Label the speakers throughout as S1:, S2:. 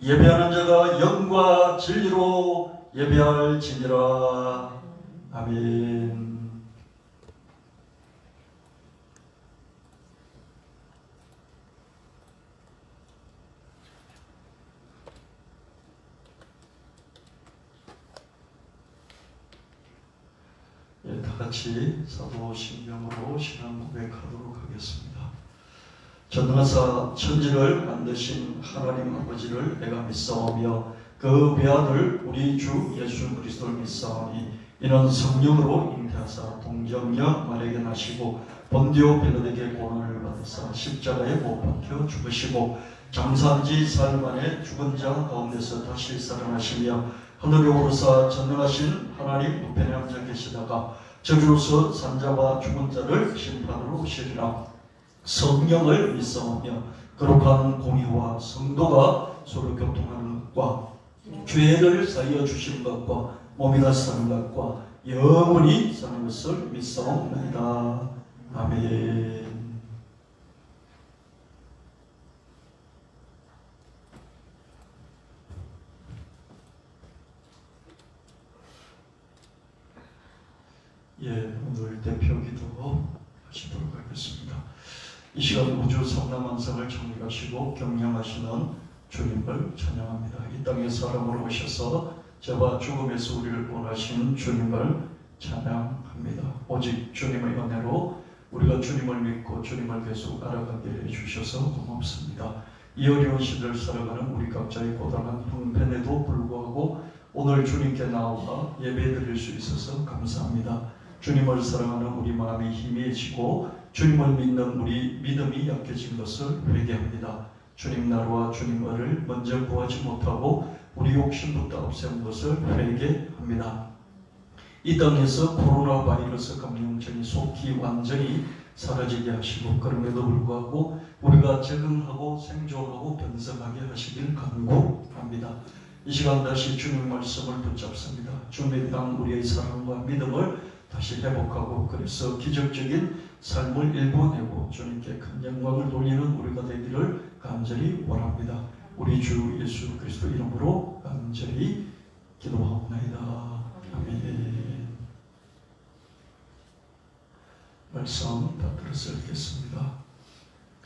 S1: 예배하는 자가 영과 진리로 예배할지니라. 아멘. 다 같이 사도신경으로 신앙 고백하도록 하겠습니다. 전능하사 천지를 만드신 하나님 아버지를 내가 믿사오며 그 외아들 우리 주 예수 그리스도를 믿사오니 이는 성령으로 잉태하사 동정녀 마리아에게 나시고 본디오 빌라에게 고난을 받으사 십자가에 못 박혀 죽으시고 장사한 지 사흘 만에 죽은 자 가운데서 다시 살아나시며 하늘에 오르사 전능하신 하나님 우편에 앉아 계시다가 저주로서 산자와 죽은 자를 심판으로 오시리라. 성령을 믿사오며 거룩한 공의와 성도가 서로 교통하는 것과 죄를 사하여 주신 것과 몸이 다시 사는 것과 영원히 사는 것을 믿사옵나이다. 아멘. 오늘 대표 기도 하시도록 하겠습니다. 이 시간 우주 성남왕성을 정리하시고 경영하시는 주님을 찬양합니다. 이 땅에 사람으로 오셔서 죄와 죽음에서 우리를 구원하신 주님을 찬양합니다. 오직 주님의 은혜로 우리가 주님을 믿고 주님을 계속 알아가게 해주셔서 고맙습니다. 이 어려운 시대를 살아가는 우리 각자의 고단한 형편에도 불구하고 오늘 주님께 나와 예배드릴 수 있어서 감사합니다. 주님을 사랑하는 우리 마음이 희미해지고 주님을 믿는 우리 믿음이 약해진 것을 회개합니다. 주님 나라와 주님 을을 먼저 구하지 못하고 우리 욕심부터 없애는 것을 회개합니다. 이 땅에서 코로나 바이러스 감염증이 속히 완전히 사라지게 하시고 그럼에도 불구하고 우리가 적응하고 생존하고 번성하게 하시길 간구합니다. 이 시간 다시 주님 말씀을 붙잡습니다. 주님에 대한 우리의 사랑과 믿음을 다시 회복하고 그래서 기적적인 삶을 일궈내고 주님께 큰 영광을 돌리는 우리가 되기를 간절히 원합니다. 우리 주 예수 그리스도 이름으로 간절히 기도하옵나이다. 아멘. 말씀 다 들어서 읽겠습니다.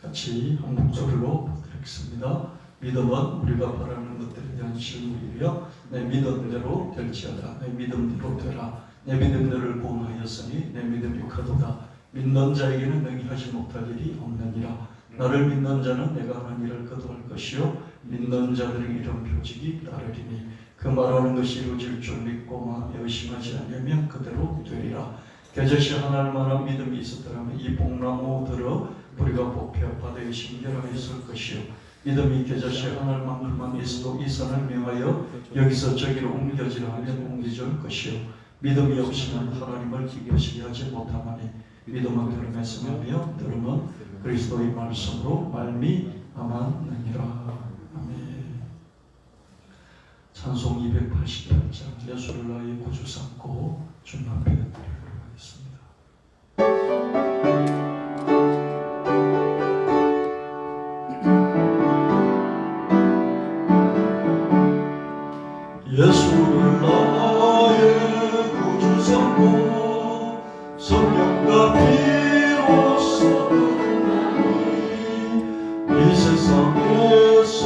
S1: 같이 한 목소리로 드리겠습니다. 믿음은 우리가 바라는 것들에 대한 실물이며 내 믿음대로 될지어다. 내 믿음대로 되라. 내 믿음대로를 구원하였으니 내 믿음이 크도다. 믿는 자에게는 능히 하지 못할 일이 없느니라. 나를 믿는 자는 내가 하는 일을 거두할 것이요 믿는 자들의 이런 표적이 따르리니 그 말하는 것이 이루어질 줄 믿고 마음에 의심하지 않으면 그대로 되리라. 겨자씨 하나를 만한 믿음이 있었더라면 이 복나무 들어 뿌리가 뽑혀 바다에 심겨라했을 것이요 믿음이 겨자씨 하나만큼만 있어도 이 산을 명하여 여기서 저기로 옮겨지라 하면 옮겨질 것이요 믿음이 없이는 하나님을 기쁘시게 하지 못하나니 믿음은 들음에 승하며 들음은 그리스도의 말씀으로 말미암았느니라. 아멘. 찬송 288장 예수를 나의 구주 삼고 주님 앞에 드리도록 하겠습니다. 예수를 나의 삼고 성령과 피로써 거듭나니 이 세상에서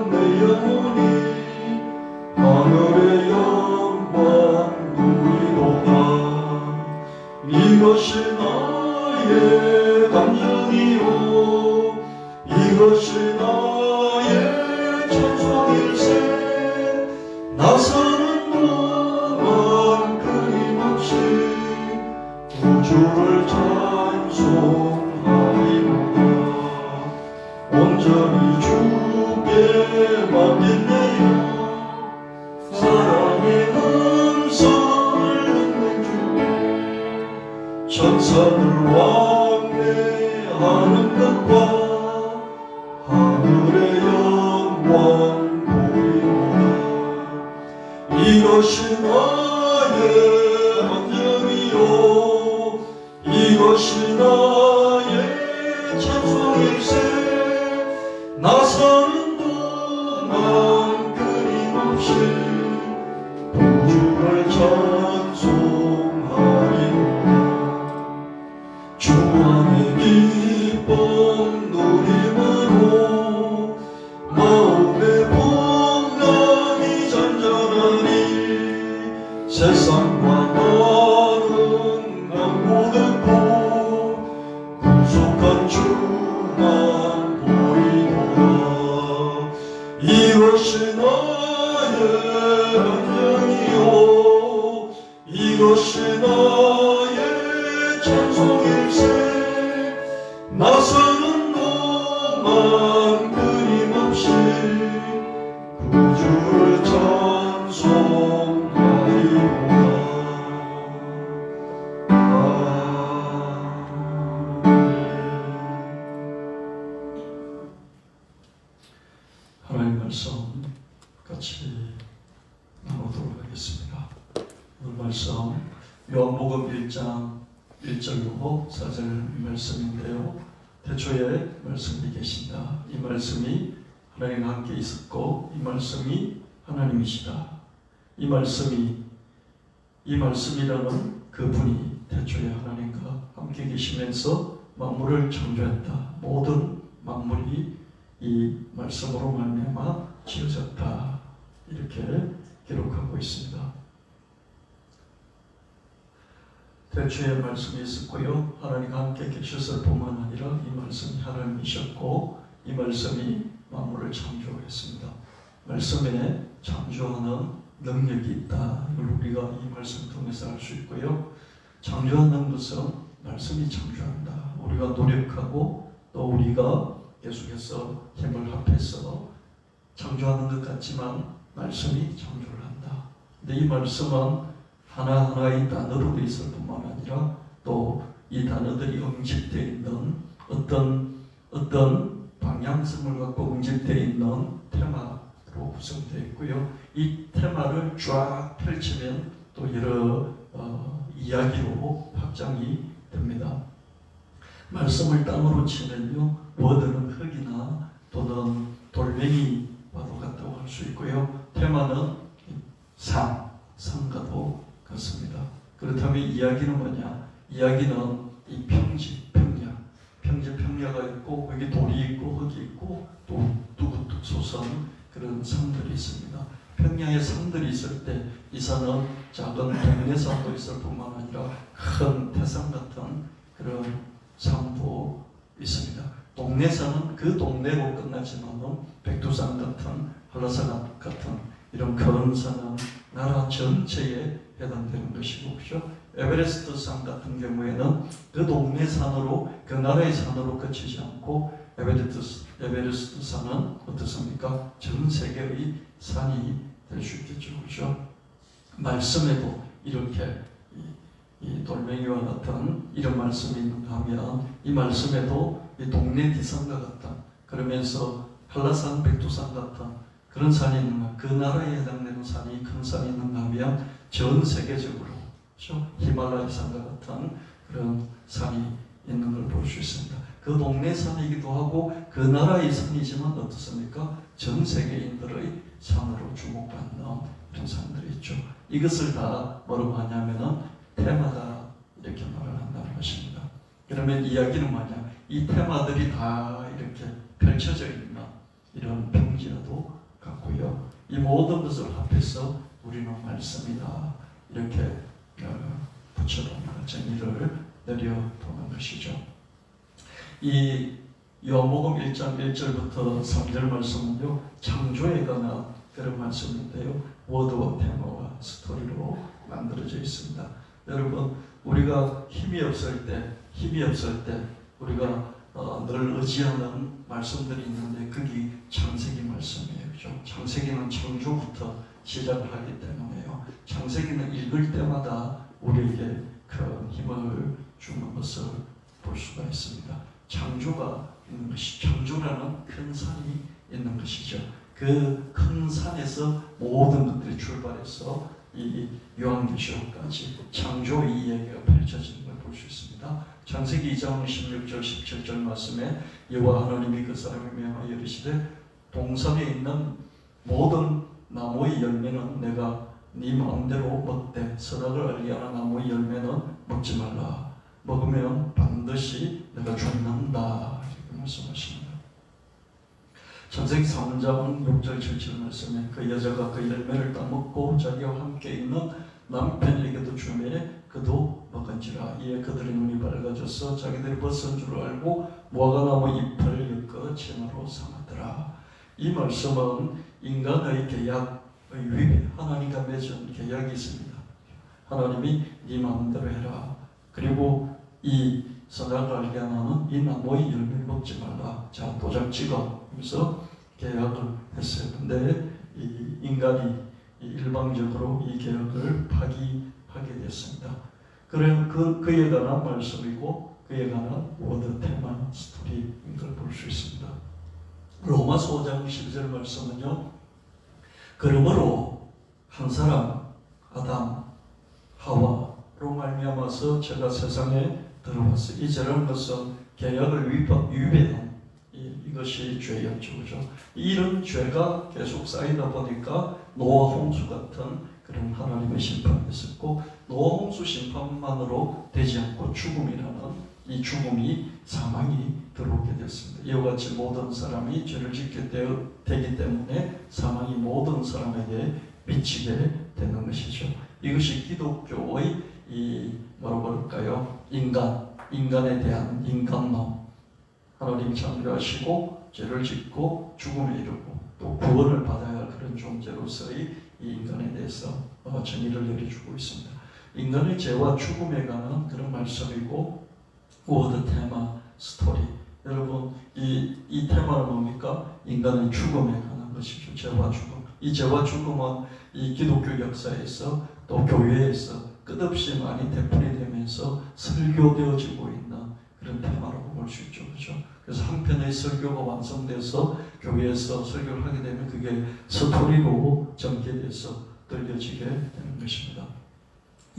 S1: 내 영혼이 하늘의 영광 누리도다. 이것이 나의 감정이요 이것이 나의 찬송일세. 나서는 주를 찬송하리로다. 온전히 주께 맡겼네요. 사랑의 음성을 듣는 주 천사들 왕래하는 것과 하늘의 영광 보이노라. 이것이 나의 이것이 나의 찬송일세. 나서는 동안 끊임없이 우주를 찬송하리로다. 주 안에 기쁨 누림으로 마음의 풍랑이 잔잔하니 세상과 다른 양보듣고 구속한 주만 보이노라. 이것이 나의 안녕이요 이것이 나의 찬송일세. 나서는 너만 끊임없이 구주를 찬송하리로다. 하나님 말씀 같이 나누도록 하겠습니다. 오늘 말씀 요한복음 1장 1절로 4절 말씀인데요. 태초에 말씀이 계신다. 이 말씀이 하나님과 함께 있었고 이 말씀이 하나님이시다. 이 말씀이라는 그분이 태초에 하나님과 함께 계시면서 만물을 창조했다. 모든 만물이 이 말씀으로 말미암아 지어졌다. 이렇게 기록하고 있습니다. 태초에 말씀이 있었고요. 하나님과 함께 계셨을 뿐만 아니라 이 말씀이 하나님이셨고 이 말씀이 만물을 창조했습니다. 말씀에 창조하는 능력이 있다. 이걸 우리가 이 말씀을 통해서 알 수 있고요. 창조하는 것은 말씀이 창조한다. 우리가 노력하고 또 우리가 계속해서 힘을 합해서 창조하는 것 같지만 말씀이 창조를 한다. 근데 이 말씀은 하나하나의 단어로 되어 있을 뿐만 아니라 또 이 단어들이 응집되어 있는 어떤 방향성을 갖고 응집되어 있는 테마로 구성되어 있고요. 이 테마를 쫙 펼치면 또 여러 이야기로 확장이 됩니다. 말씀을 땅으로 치면요, 워드는 흙이나 또는 돌멩이와도 같다고 할 수 있고요. 테마는 상과도 같습니다. 그렇다면 이야기는 뭐냐? 이야기는 이 평야가 있고 거기 돌이 있고 흙이 있고 또 뚝뚝 솟은 그런 산들이 있습니다. 평야에 산들이 있을 때 이 산은 작은 동네산도 있을 뿐만 아니라 큰 태산 같은 그런 산도 있습니다. 동네산은 그 동네로 끝나지만은 백두산 같은 한라산 같은 이런 큰 산은 나라 전체에 해당되는 것이고, 그렇죠? 에베레스트 산 같은 경우에는 그 동네 산으로 그 나라의 산으로 그치지 않고 에베레스트 산은 어떻습니까? 전 세계의 산이 될 수 있겠죠, 그렇죠? 말씀에도 이렇게 이 돌멩이와 같은 이런 말씀이 있는가 하면 이 말씀에도 이 동네 디산과 같은 그러면서 한라산, 백두산 같은 그런 산이 있는가, 그 나라에 해당되는 산이 큰 산이 있는가 하면 전 세계적으로 그렇죠? 히말라야 산과 같은 그런 산이 있는 걸 볼 수 있습니다. 그 동네 산이기도 하고 그 나라의 산이지만 어떻습니까? 전 세계인들의 산으로 주목받는 이런 산들이 있죠. 이것을 다 뭐라고 하냐면은 테마다 이렇게 말을 한다는 것입니다. 그러면 이야기는 뭐냐? 이 테마들이 다 이렇게 펼쳐져 있는 이런 평지와도 같고요. 이 모든 것을 합해서 우리는 말씀이다. 이렇게 붙여보는 정의를 내려보는 것이죠. 이 요한복음 1장 1절부터 3절 말씀은요, 창조에 관한 그런 말씀인데요. 워드와 테마와 스토리로 만들어져 있습니다. 여러분, 우리가 힘이 없을 때 우리가 늘 의지하는 말씀들이 있는데 그게 창세기 말씀이에요. 그렇죠? 창세기는 창조부터 시작을 하기 때문에요. 창세기는 읽을 때마다 우리에게 큰 힘을 주는 것을 볼 수가 있습니다. 창조가 있는 것이, 창조라는 큰 산이 있는 것이죠. 그 큰 산에서 모든 것들이 출발해서 이 요한계시록까지 창조의 이야기가 펼쳐지는 걸 볼 수 있습니다. 창세기 2장 16절 17절 말씀에 여호와 하나님이 그 사람을 명하여 이르시되 동산에 있는 모든 나무의 나무의 열매는 내가 네 마음대로 먹되 선악을 알게 하는 나무의 열매는 먹지 말라. 먹으면 반드시 내가 죽는다. 이렇게 말씀하십니다. 창세기 3장 6절 7절 말씀에 그 여자가 그 열매를 따먹고 자기와 함께 있는 남편에게도 주매 그도 먹은지라. 이에 그들의 눈이 밝아져서 자기들이 벗은 줄 알고 무화과나무 잎을 엮어 침으로 삼았더라. 이 말씀은 인간의 계약의 위에 하나님과 맺은 계약이 있습니다. 하나님이 네 마음대로 해라. 그리고 이 선악을 알게 하는 이 나무의 열매를 먹지 말라. 자, 도장 찍어. 그래서 계약을 했어요. 근데 이 인간이 일방적으로 이 계약을 파기하게 됐습니다. 그래 그에 관한 말씀이고 그에 관한 워드 테마 스토리인 걸 볼 수 있습니다. 로마서 5장 12절 말씀은요. 그러므로 한 사람 아담 하와로 말미암아서 제가 세상에 들어왔어요. 이 죄라는 것은 계약을 위배한 이것이 죄였죠. 그죠? 이런 죄가 계속 쌓이다 보니까 노아 홍수 같은 그런 하나님의 심판이 있었고, 노아 홍수 심판만으로 되지 않고 죽음이라는 이 죽음이 사망이 들어오게 됐습니다. 이와 같이 모든 사람이 죄를 짓게 되기 때문에 사망이 모든 사람에게 미치게 되는 것이죠. 이것이 기독교의 뭐라고 할까요? 인간에 대한 인간론. 하나님이 창조하시고 죄를 짓고 죽음에 이르고 또 구원을 받아야 할 그런 존재로서의 이 인간에 대해서 정의를 내려주고 있습니다. 인간의 죄와 죽음에 관한 그런 말씀이고 워드 테마 스토리. 여러분 이 테마는 뭡니까? 인간의 죽음에 관한 것이죠. 죄와 죽음. 이 죄와 죽음은 이 기독교 역사에서 또 교회에서 끝없이 많이 되풀이 되면서 설교되어지고 있는 그런 테마라고 볼 수 있죠. 그렇죠? 그래서 한편의 설교가 완성돼서 교회에서 설교를 하게 되면 그게 스토리로 전개돼서 들려지게 되는 것입니다.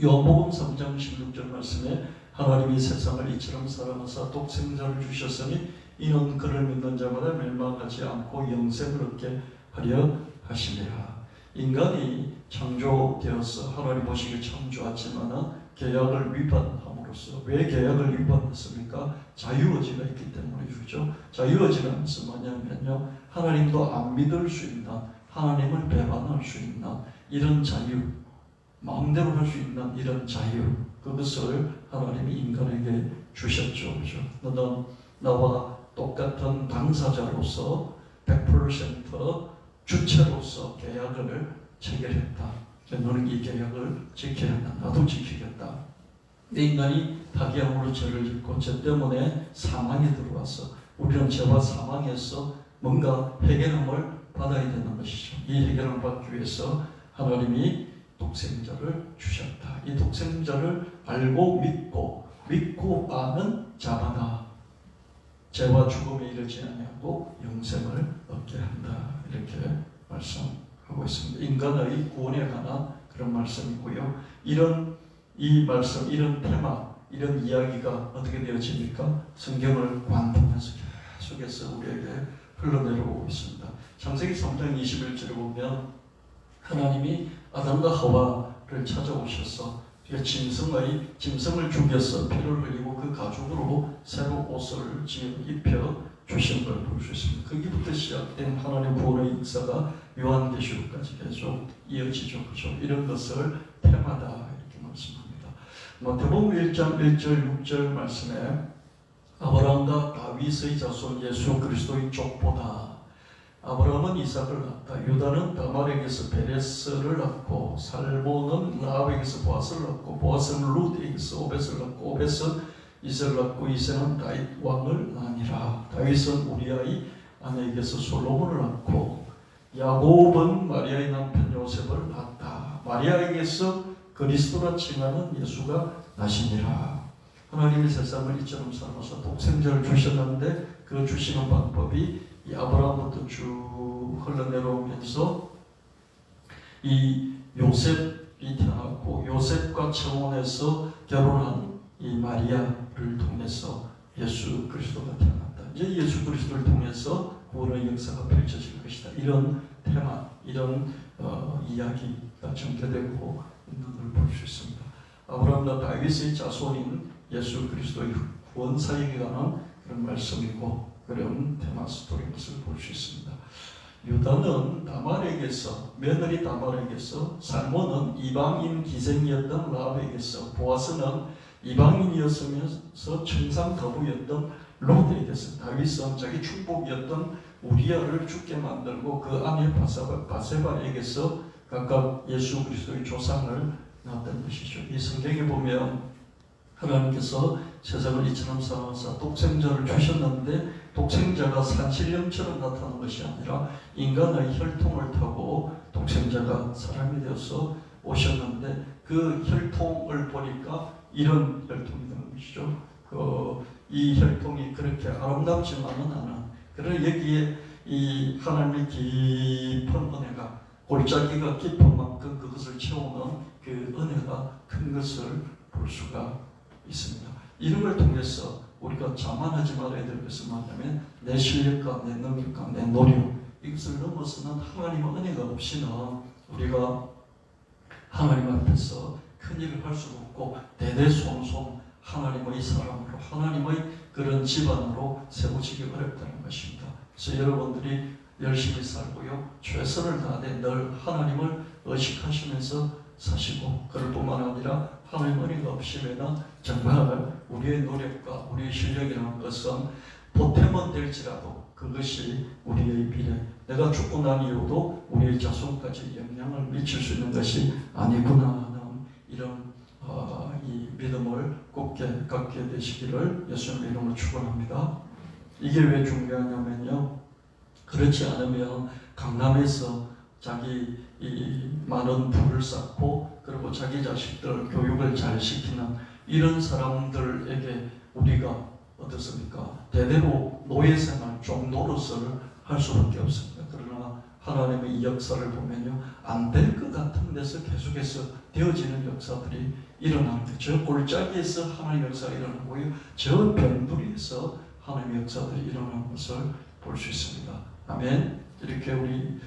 S1: 요한복음 3장 16절 말씀에 하나님이 세상을 이처럼 사랑하사 독생자를 주셨으니 이는 그를 믿는 자마다 멸망하지 않고 영생을 얻게 하려 하시니라. 인간이 창조되어서 하나님 보시기에 참 좋았지만 계약을 위반함으로써, 왜 계약을 위반했습니까? 자유의지가 있기 때문이죠. 자유의지라는 것은 뭐냐면요, 하나님도 안 믿을 수 있는, 하나님을 배반할 수 있는 이런 자유, 마음대로 할 수 있는 이런 자유, 그것을 하나님이 인간에게 주셨죠. 그죠? 너는 나와 똑같은 당사자로서 100% 주체로서 계약을 체결했다. 너는 이 계약을 지켜야 한다. 나도 지키겠다. 내 인간이 파기함으로 죄를 짓고 죄 때문에 사망이 들어와서 우리는 죄와 사망에서 뭔가 해결함을 받아야 되는 것이죠. 이 해결을 받기 위해서 하나님이 독생자를 주셨다. 이 독생자를 알고 믿고 아는 자마다 죄와 죽음에 이르지 아니하고 영생을 얻게 한다. 이렇게 말씀하고 있습니다. 인간의 구원에 관한 그런 말씀이고요. 이 말씀, 이런 테마, 이런 이야기가 어떻게 되어집니까? 성경을 관통해서 계속해서 우리에게 흘러내려오고 있습니다. 창세기 3장 21절에 보면 하나님이 아담과 하와를 찾아오셔서 짐승을 죽여서 피를 흘리고 그 가죽으로 새로 옷을 입혀 주신 걸 볼 수 있습니다. 거기부터 시작된 하나님의 구원의 역사가 요한계시록까지 계속 이어지죠. 그렇죠? 이런 것을 테마다 이렇게 말씀합니다. 마태복음 1장 1절 6절 말씀에 아브라함과 다윗의 자손 예수 그리스도의 족보다. 아브라함은 이삭을 낳았다. 유다는 다말에게서 베레스를 낳고, 살몬은 라합에게서 보아스를 낳고, 보아스는 룻에게서 오벳을 낳고, 오벳은 이세를 낳고, 이세는 다윗 왕을 낳으니라. 다윗은 우리아의 아내에게서 솔로몬을 낳고, 야곱은 마리아의 남편 요셉을 낳았다. 마리아에게서 그리스도라 칭하는 예수가 나시니라. 하나님이 세상을 이처럼 살아서 독생자를 주셨는데 그 주시는 방법이 이 아브라함부터 쭉 흘러내려오면서 이 요셉이 태어났고, 요셉과 청혼해서 결혼한 이 마리아를 통해서 예수 그리스도가 태어났다. 이제 예수 그리스도를 통해서 구원의 역사가 펼쳐질 것이다. 이런 테마, 이런 이야기가 전개되고 있는 걸 볼 수 있습니다. 아브라함과 다윗의 자손인 예수 그리스도의 구원사에게 관한 그런 말씀이고 그런 테마 스토리인 것을 볼 수 있습니다. 유다는 다말에게서, 며느리 다말에게서, 살몬은 이방인 기생이었던 라합에게서, 보아스는 이방인이었으면서 청상 거부였던 롯에게서, 다윗은 자기 축복이었던 우리아를 죽게 만들고 그 아내 바세바에게서 각각 예수 그리스도의 조상을 낳았던 것이죠. 이 성경에 보면 하나님께서 세상을 이처럼 사랑하사 독생자를 주셨는데 독생자가 산신령처럼 나타난 것이 아니라 인간의 혈통을 타고 독생자가 사람이 되어서 오셨는데 그 혈통을 보니까 이런 혈통이 되는 것이죠. 이 혈통이 그렇게 아름답지만은 않은, 그러나 여기에 이 하나님의 깊은 은혜가, 골짜기가 깊은 만큼 그것을 채우는 그 은혜가 큰 것을 볼 수가 있습니다. 이런 걸 통해서 우리가 자만하지 말아야 될 것은 뭐냐면 내 실력과 내 능력과 내 노력, 이것을 넘어서는 하나님의 은혜가 없이는 우리가 하나님 앞에서 큰 일을 할 수가 없고 대대손손 하나님의 사람으로, 하나님의 그런 집안으로 세워지기 어렵다는 것입니다. 그래서 여러분들이 열심히 살고요, 최선을 다하되 늘 하나님을 의식하시면서 사시고, 그럴 뿐만 아니라 하나님 은혜가 없이면 정말 우리의 노력과 우리의 실력이라는 것은 보탬은 될지라도 그것이 우리의 미래, 내가 죽고 난 이후도 우리의 자손까지 영향을 미칠 수 있는 것이 아니구나 하는 이런 이 믿음을 굳게 갖게 되시기를 예수님의 이름으로 축원합니다. 이게 왜 중요하냐면요, 그렇지 않으면 강남에서 자기 이 많은 부를 쌓고 그리고 자기 자식들 교육을 잘 시키는 이런 사람들에게 우리가 어떻습니까? 대대로 노예생활, 종노릇을 할 수밖에 없습니다. 그러나 하나님의 이 역사를 보면요, 안 될 것 같은 데서 계속해서 되어지는 역사들이 일어나는 거죠. 저 골짜기에서 하나님의 역사가 일어나고요, 저 변두리에서 하나님의 역사들이 일어나는 것을 볼 수 있습니다. 아멘. 이렇게 우리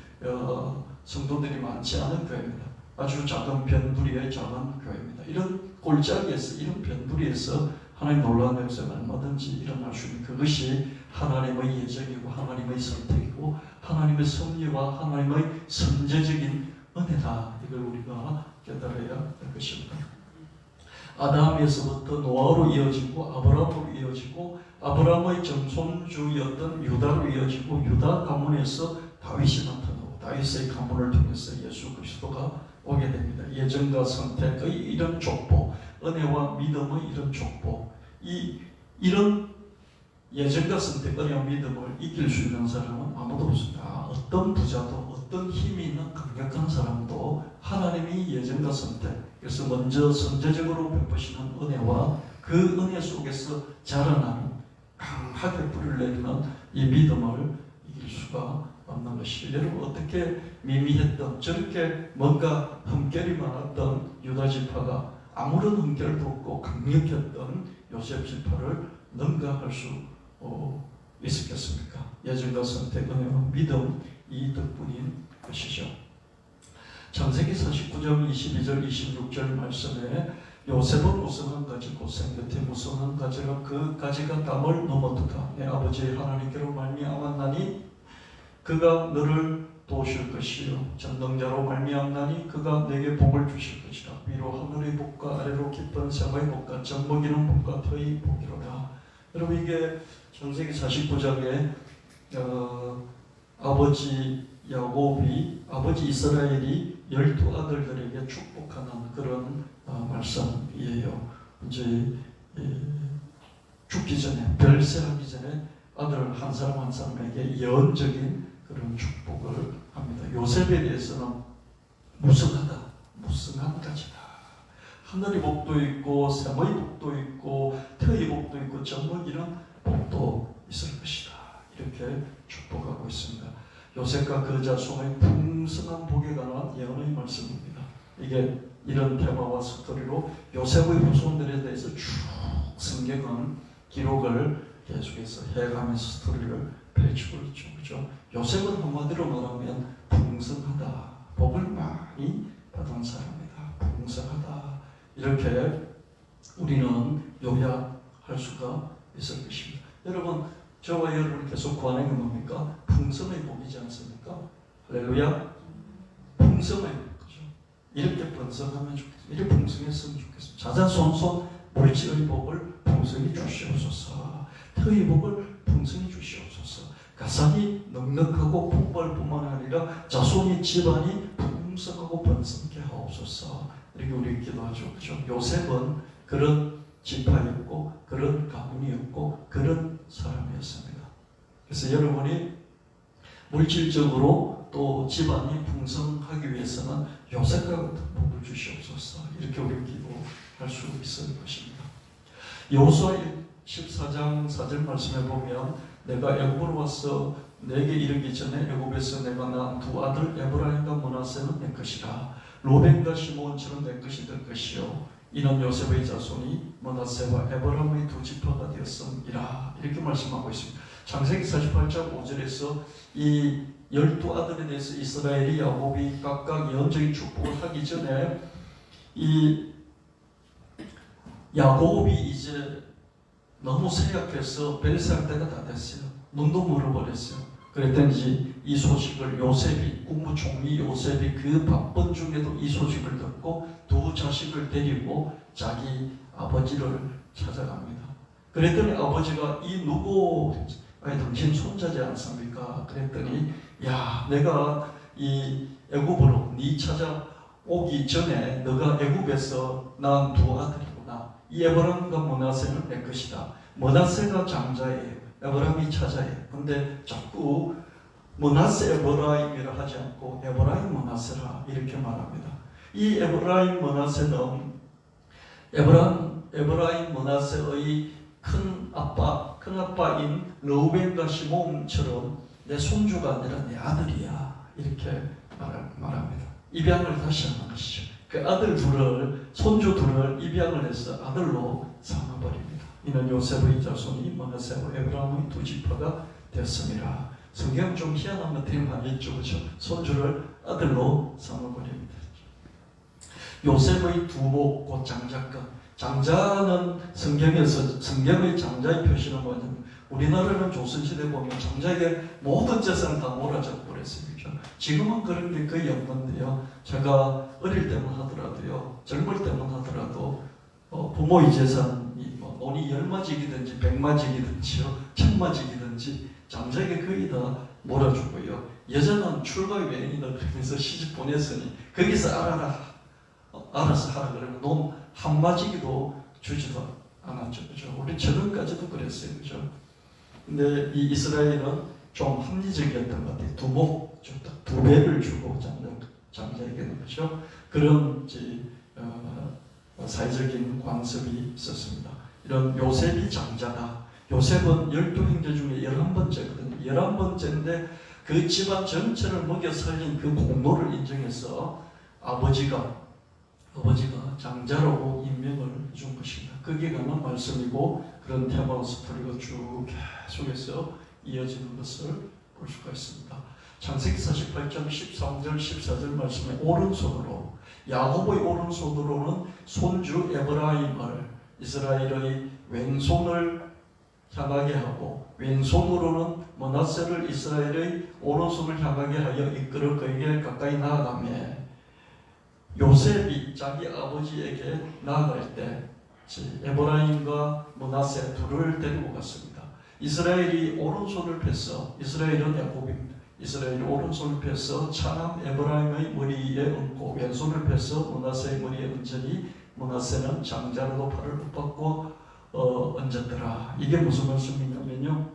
S1: 성도들이 많지 않은 교회입니다. 아주 작은 변두리의 작은 교회입니다. 이런 골짜기에서, 이런 변두리에서 하나님 놀라운 역사가 얼마든지 일어날 수 있는, 그것이 하나님의 예정이고 하나님의 선택이고 하나님의 섭리와 하나님의 선제적인 은혜다. 이걸 우리가 깨달아야 할 것입니다. 아담에서부터 노아로 이어지고 아브라함으로 이어지고 아브라함의 정손주였던 유다로 이어지고 유다 가문에서 다윗이 나타나고 다윗의 가문을 통해서 예수 그리스도가 오게 됩니다. 예정과 선택의 이런 족보, 은혜와 믿음의 이런 족보, 이런 예정과 선택, 은혜와 믿음을 이길 수 있는 사람은 아무도 없습니다. 어떤 부자도 어떤 힘이 있는 강력한 사람도 하나님이 예정과 선택, 그래서 먼저 선제적으로 베푸시는 은혜와 그 은혜 속에서 자라나는 강하게 뿌리를 내리는 이 믿음을 이길 수가 없는 것이, 여러분 어떻게 미미했던 저렇게 뭔가 흠결이 많았던 유다 지파가 아무런 흠결도 없고 강력했던 요셉 지파를 능가할 수 있었겠습니까? 예정과 선택, 은혜와 믿음, 이 덕분인 것이죠. 창세기 49장 22절 26절 말씀에 요셉은 무슨 한 가지 고생 끝에 무슨 한 가지가 그 가지가 담을 넘어도다. 내 아버지의 하나님께로 말미암았나니 그가 너를 도우실 것이요 전능자로 말미암나니 그가 내게 복을 주실 것이라. 위로 하늘의 복과 아래로 깊은 세상의 복과 젖먹이는 복과 터의 복이로다. 여러분 이게 창세기 49장에 아버지 야곱이, 아버지 이스라엘이 12아들들에게 축복하는 그런 말씀이에요. 이제 죽기 전에, 별세하기 전에 아들 한 사람 한 사람에게 예언적인 그런 축복을 합니다. 요셉에 대해서는 무성하다, 무성한 가지다. 하늘의 복도 있고 샘의 복도 있고 터의 복도 있고 젖먹이는 복도 있을 것이다. 이렇게 축복하고 있습니다. 요셉과 그 자손의 풍성한 복에 관한 예언의 말씀입니다. 이게 이런 테마와 스토리로 요셉의 후손들에 대해서 쭉 성경은 기록을 계속해서 해가면서 스토리를 펼치고 있죠. 그렇죠? 요셉은 한마디로 말하면 풍성하다, 복을 많이 사람이다. 풍성하다. 이렇게 우리는 요약할 수가 있을 것입니다. 여러분, 저와 여러분 계속 구하는 게 뭡니까? 풍성의 복이지 않습니까? 할렐루야. 풍성의 복이죠. 이렇게 번성하면 좋겠습니다. 이렇게 풍성했으면 좋겠습니다. 자자손손 물질의 복을 풍성히 주시옵소서. 터의 복을 풍성히 주시옵소서. 가산이 넉넉하고 풍부할 뿐만 아니라 자손이 집안이 풍성하고 번성케 하옵소서. 이렇게 우리 기도하죠. 그렇죠? 요셉은 그런 지파였고 그런 가문이었고 그런 사람이었습니다. 그래서 여러분이 물질적으로 또 집안이 풍성하기 위해서는 요셉과 같은 복을 주시옵소서. 이렇게 우리 기도할 수 있을 것입니다. 여호수아 14장 4절 말씀에 보면 내가 애굽으로 와서 내게 이르기 전에 애굽에서 내가 낳은 두 아들 에브라임과 므낫세는 내 것이라. 로벤과 시므온처럼 내 것이 될 것이요 이는 요셉의 자손이 므낫세와 에브라임의 두 지파가 되었음이라. 이렇게 말씀하고 있습니다. 창세기 48장 5절에서 이 12아들에 대해서 이스라엘이 야곱이 각각 예언적인 축복을 하기 전에 이 야곱이 이제 너무 쇠약해서 벨살 때가 다 됐어요. 눈도 멀어버렸어요. 그랬더니 이 소식을 요셉이, 국무총리 요셉이 그 바쁜 중에도 이 소식을 듣고 두 자식을 데리고 자기 아버지를 찾아갑니다. 그랬더니 아버지가 이 누구, 당신 손자지 않습니까? 그랬더니 야, 내가 이 애굽으로 네 찾아오기 전에 너가 애굽에서 낳은 두 아들이구나. 이 에브라임과 므낫세는 내 것이다. 므낫세가 장자예요. 에브라임이 차자예요. 근데 자꾸 므낫세 에브라임이라 하지 않고 에브라임 므낫세라 이렇게 말합니다. 이 에브라임 므낫세는 에브라임 므낫세의 큰 아빠인 르우벤과 시몬처럼 내 손주가 아니라 내 아들이야. 이렇게 말합니다. 입양을 다시 하는 것이죠. 그 아들 둘을, 손주 둘을 입양을 해서 아들로 삼아버립니다. 이는 요셉의 자손이 므낫세와 에브라임의 두 지파가 되었습니다. 성경 좀 희한한 것 되게 많이 있죠. 그렇죠? 손주를 아들로 삼아버립니다. 요셉의 두목, 곧 장자권. 장자는 성경에서, 성경의 장자의 표시는 뭐냐면 우리나라는 조선시대 보면 장자에게 모든 재산을 다 몰아잡고 그랬어요. 그렇죠? 지금은 그런 게 거의 없는데요. 제가 어릴 때만 하더라도요, 젊을 때만 하더라도 부모의 재산이 돈이 10마직이든지 100마직이든지요, 1000마직이든지 장자에게 거의 다 몰아주고요. 여자는 출가 외인이다 그러면서 시집 보냈으니 거기서 알아서 하라 그러면 돈 한마지기도 주지도 않았죠. 그죠? 우리 저런까지도 그랬어요. 그죠? 근데 이 이스라엘은 좀 합리적이었던 것 같아요. 두목, 두 배를 주고 장자에게는. 그죠? 그런 사회적인 관습이 있었습니다. 이런 요셉이 장자다. 요셉은 12형제 중에 11번째거든요. 11번째인데 그 집안 전체를 먹여 살린 그 공로를 인정해서 아버지가 장자라고 임명을 준 것입니다. 거기에 관한 말씀이고 그런 테마 스토리가 쭉 계속해서 이어지는 것을 볼 수가 있습니다. 창세기 48장 13절 14절 말씀에 오른손으로, 야곱의 오른손으로는 손주 에브라임을 이스라엘의 왼손을 향하게 하고 왼손으로는 므낫세를 이스라엘의 오른손을 향하게 하여 이끌어 그에게 가까이 나아가며 요셉이 자기 아버지에게 나아갈 때 에브라임과 므낫세 둘을 데리고 갔습니다. 이스라엘이 오른손을 펴서, 이스라엘은 야곱입니다. 이스라엘이 오른손을 펴서 차남 에브라임의 머리에 얹고 왼손을 펴서 므낫세의 머리에 얹으니 므낫세는 장자로도 팔을 붙박고 얹었더라. 이게 무슨 말씀이냐면요,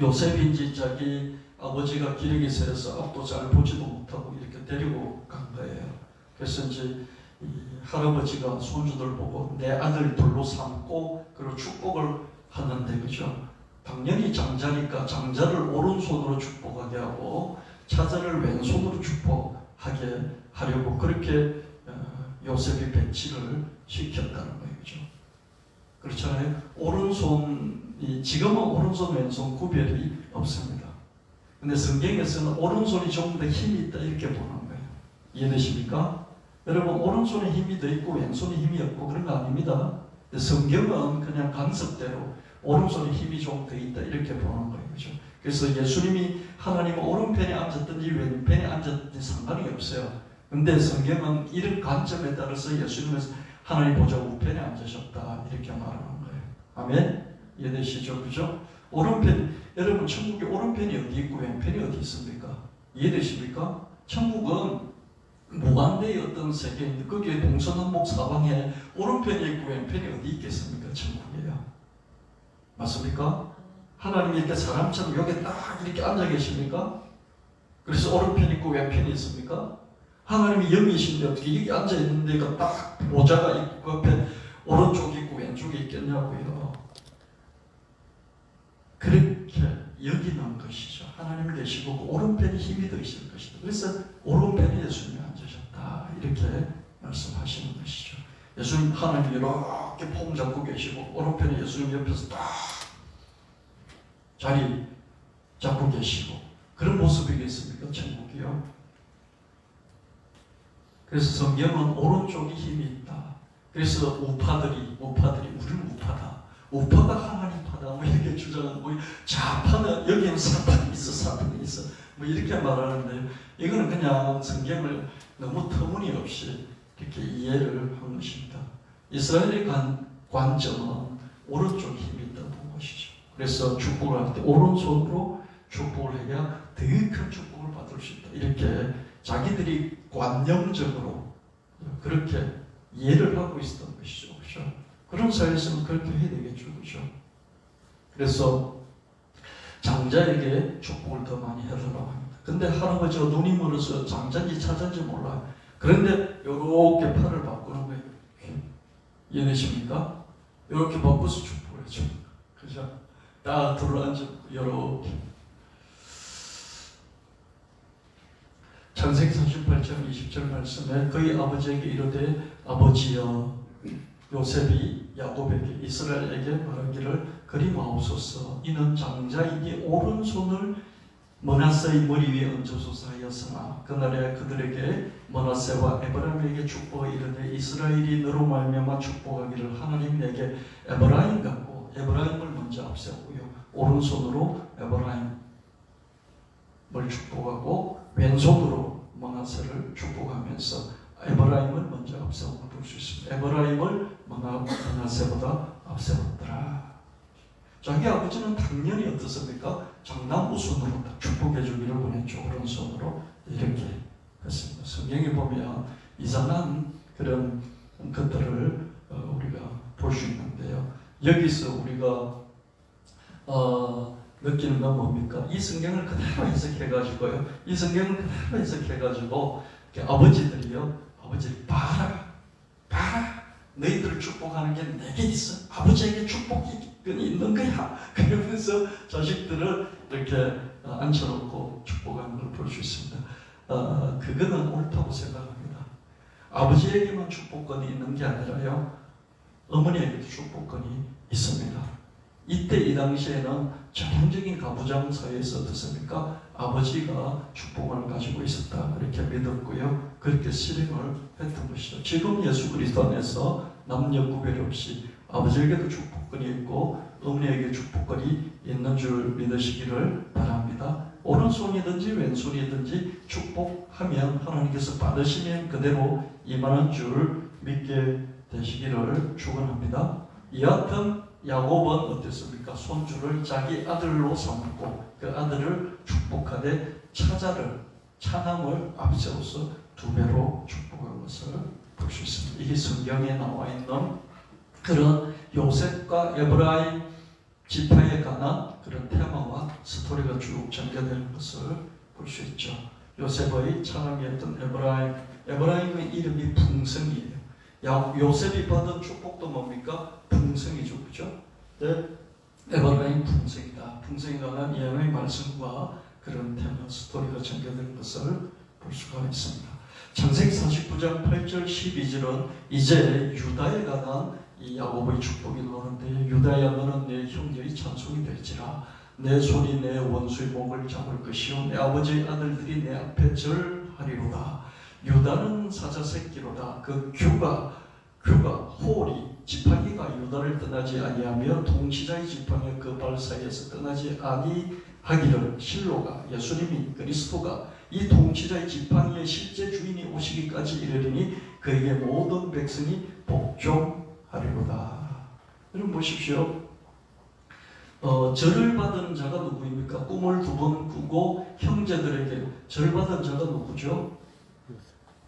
S1: 요셉인지 자기 아버지가 기력이 세서 앞도 잘 보지도 못하고 이렇게 데리고 간 거예요. 그래서 이제 이 할아버지가 손주들 보고 내 아들 둘로 삼고 그리고 축복을 하는데, 그죠? 당연히 장자니까 장자를 오른손으로 축복하게 하고 차자를 왼손으로 축복하게 하려고 그렇게 요셉이 배치를 시켰다는 거예요. 그죠? 그렇잖아요. 오른손이, 지금은 오른손 왼손 구별이 없습니다. 근데 성경에서는 오른손이 좀 더 힘이 있다 이렇게 보는 거예요. 이해되십니까? 여러분 오른손에 힘이 더 있고 왼손에 힘이 없고 그런 거 아닙니다. 성경은 그냥 관습대로 오른손에 힘이 좀 더 있다 이렇게 보는 거예요. 그렇죠? 그래서 예수님이 하나님은 오른편에 앉았든지 왼편에 앉았든지 상관이 없어요. 근데 성경은 이런 관점에 따라서 예수님은 하나님 보좌 우편에 앉으셨다 이렇게 말하는 거예요. 아멘? 이해되시죠? 그죠? 오른편, 여러분 천국의 오른편이 어디 있고 왼편이 어디 있습니까? 이해되십니까? 천국은 무한대의 어떤 세계인데 거기에 동서남북 사방에 오른편이 있고 왼편이 어디 있겠습니까? 천국이에요. 맞습니까? 하나님이 이렇게 사람처럼 여기 딱 이렇게 앉아 계십니까? 그래서 오른편이 있고 왼편이 있습니까? 하나님이 영이신데 어떻게 여기 앉아 있는 데가 딱 보좌가 있고 그 옆에 오른쪽이 있고 왼쪽이 있겠냐고요. 그렇게 여기는 것이죠. 하나님 계시고 그 오른편에 힘이 더 있을 것이다. 그래서 오른편에 예수님이 앉으셨다 이렇게 말씀하시는 것이죠. 예수님 하나님이 이렇게 폼 잡고 계시고 오른편에 예수님 옆에서 딱 자리 잡고 계시고 그런 모습이겠습니까? 천국이요. 그래서 성경은 오른쪽에 힘이 있다. 그래서 우파들이 우리는 우파다. 우파가 하나님 파다. 뭐 이렇게 주장하고 좌파는 여기는 사탄이 있어. 뭐 이렇게 말하는데 이거는 그냥 성경을 너무 터무니없이 이렇게 이해를 한 것입니다. 이스라엘의 관점은 오른쪽에 힘이 있다고 본 것이죠. 그래서 축복을 할 때 오른손으로 축복을 해야 더 큰 축복을 받을 수 있다. 이렇게 자기들이 관념적으로 그렇게 이해를 하고 있었던 것이죠. 그렇죠? 그런 사회에서는 그렇게 해야 되겠죠. 그렇죠? 그래서 장자에게 축복을 더 많이 해달라고 합니다. 근데 할아버지가 눈이 멀어서 장자인지 차자인지 몰라요. 그런데 이렇게 팔을 바꾸는 거예요. 이해되십니까? 이렇게 바꿔서 축복을 해줘. 그죠? 다 둘러앉아 이렇게. 창세기 38장 20절 말씀에 그의 아버지에게 이르되 아버지여 요셉이 야곱에게 이스라엘에게 말하기를 그리 마옵소서 이는 장자이기 오른손을 므낫세의 머리 위에 얹어소서 하였으나 그날에 그들에게 므낫세와 에브라임에게 축복을 이르되 이스라엘이 너로 말미암아 축복하기를 하나님 내게 에브라임 같고 에브라임을 먼저 앞세우고요 오른손으로 에브라임을 축복하고 왼손으로 므낫세를 축복하면서 에브라임을 먼저 앞세우고 볼 수 있습니다. 에브라임을 므낫세보다 앞세웠더라. 자기 아버지는 당연히 어떻습니까? 장남 우선으로 축복해 주기를 원했죠. 오른손으로 이렇게 했습니다. 성경에 보면 이상한 그런 것들을 우리가 볼 수 있는데요. 여기서 우리가 느끼는 건 뭡니까? 이 성경을 그대로 해석해가지고요. 이 성경을 그대로 해석해가지고 아버지들이 봐라. 너희들을 축복하는 게 내게 있어. 아버지에게 축복이 있는 거야. 그러면서 자식들을 이렇게 앉혀놓고 축복하는 걸 볼 수 있습니다. 그거는 옳다고 생각합니다. 아버지에게만 축복권이 있는 게 아니라요. 어머니에게도 축복권이 있습니다. 이때 이 당시에는 전형적인 가부장 사회에서 어떻습니까? 아버지가 축복을 가지고 있었다 이렇게 믿었고요. 그렇게 실행을 했던 것이죠. 지금 예수 그리스도 안에서 남녀 구별 없이 아버지에게도 축복권이 있고 어머니에게 축복권이 있는 줄 믿으시기를 바랍니다. 오른손이든지 왼손이든지 축복하면 하나님께서 받으시면 그대로 임하는 줄 믿게 되시기를 축원합니다. 여하튼 야곱은 어땠습니까? 손주를 자기 아들로 삼고 그 아들을 축복하되 차남을 앞세워서 2배로 축복한 것을 볼 수 있습니다. 이게 성경에 나와 있는 그런 요셉과 에브라임 지파에 관한 그런 테마와 스토리가 쭉 전개되는 것을 볼 수 있죠. 요셉의 차남이었던 에브라임의 이름이 풍성이에요. 요셉이 받은 축복도 뭡니까? 풍성이죠. 그죠? 네. 에브라임 풍성이다. 풍성에 관한 예언의 말씀과 그런 테마 스토리가 전개되는 것을 볼 수가 있습니다. 창세기 49장 8절 12절은 이제 유다에 관한 이 야곱의 축복이 나오는데 유다야 너는 내 형제의 찬송이 될지라 내 손이 내 원수의 목을 잡을 것이요 내 아버지의 아들들이 내 앞에 절하리로다. 유다는 사자 새끼로다. 그 규가 홀이 지팡이가 유다를 떠나지 아니하며 통치자의 지팡이 그 발 사이에서 떠나지 아니하기를 실로가 예수님이 그리스도가 이 통치자의 지팡이의 실제 주인이 오시기까지 이르리니 그에게 모든 백성이 복종하리로다. 여러분 보십시오. 절을 받은 자가 누구입니까? 꿈을 2번 꾸고 형제들에게 절 받은 자가 누구죠?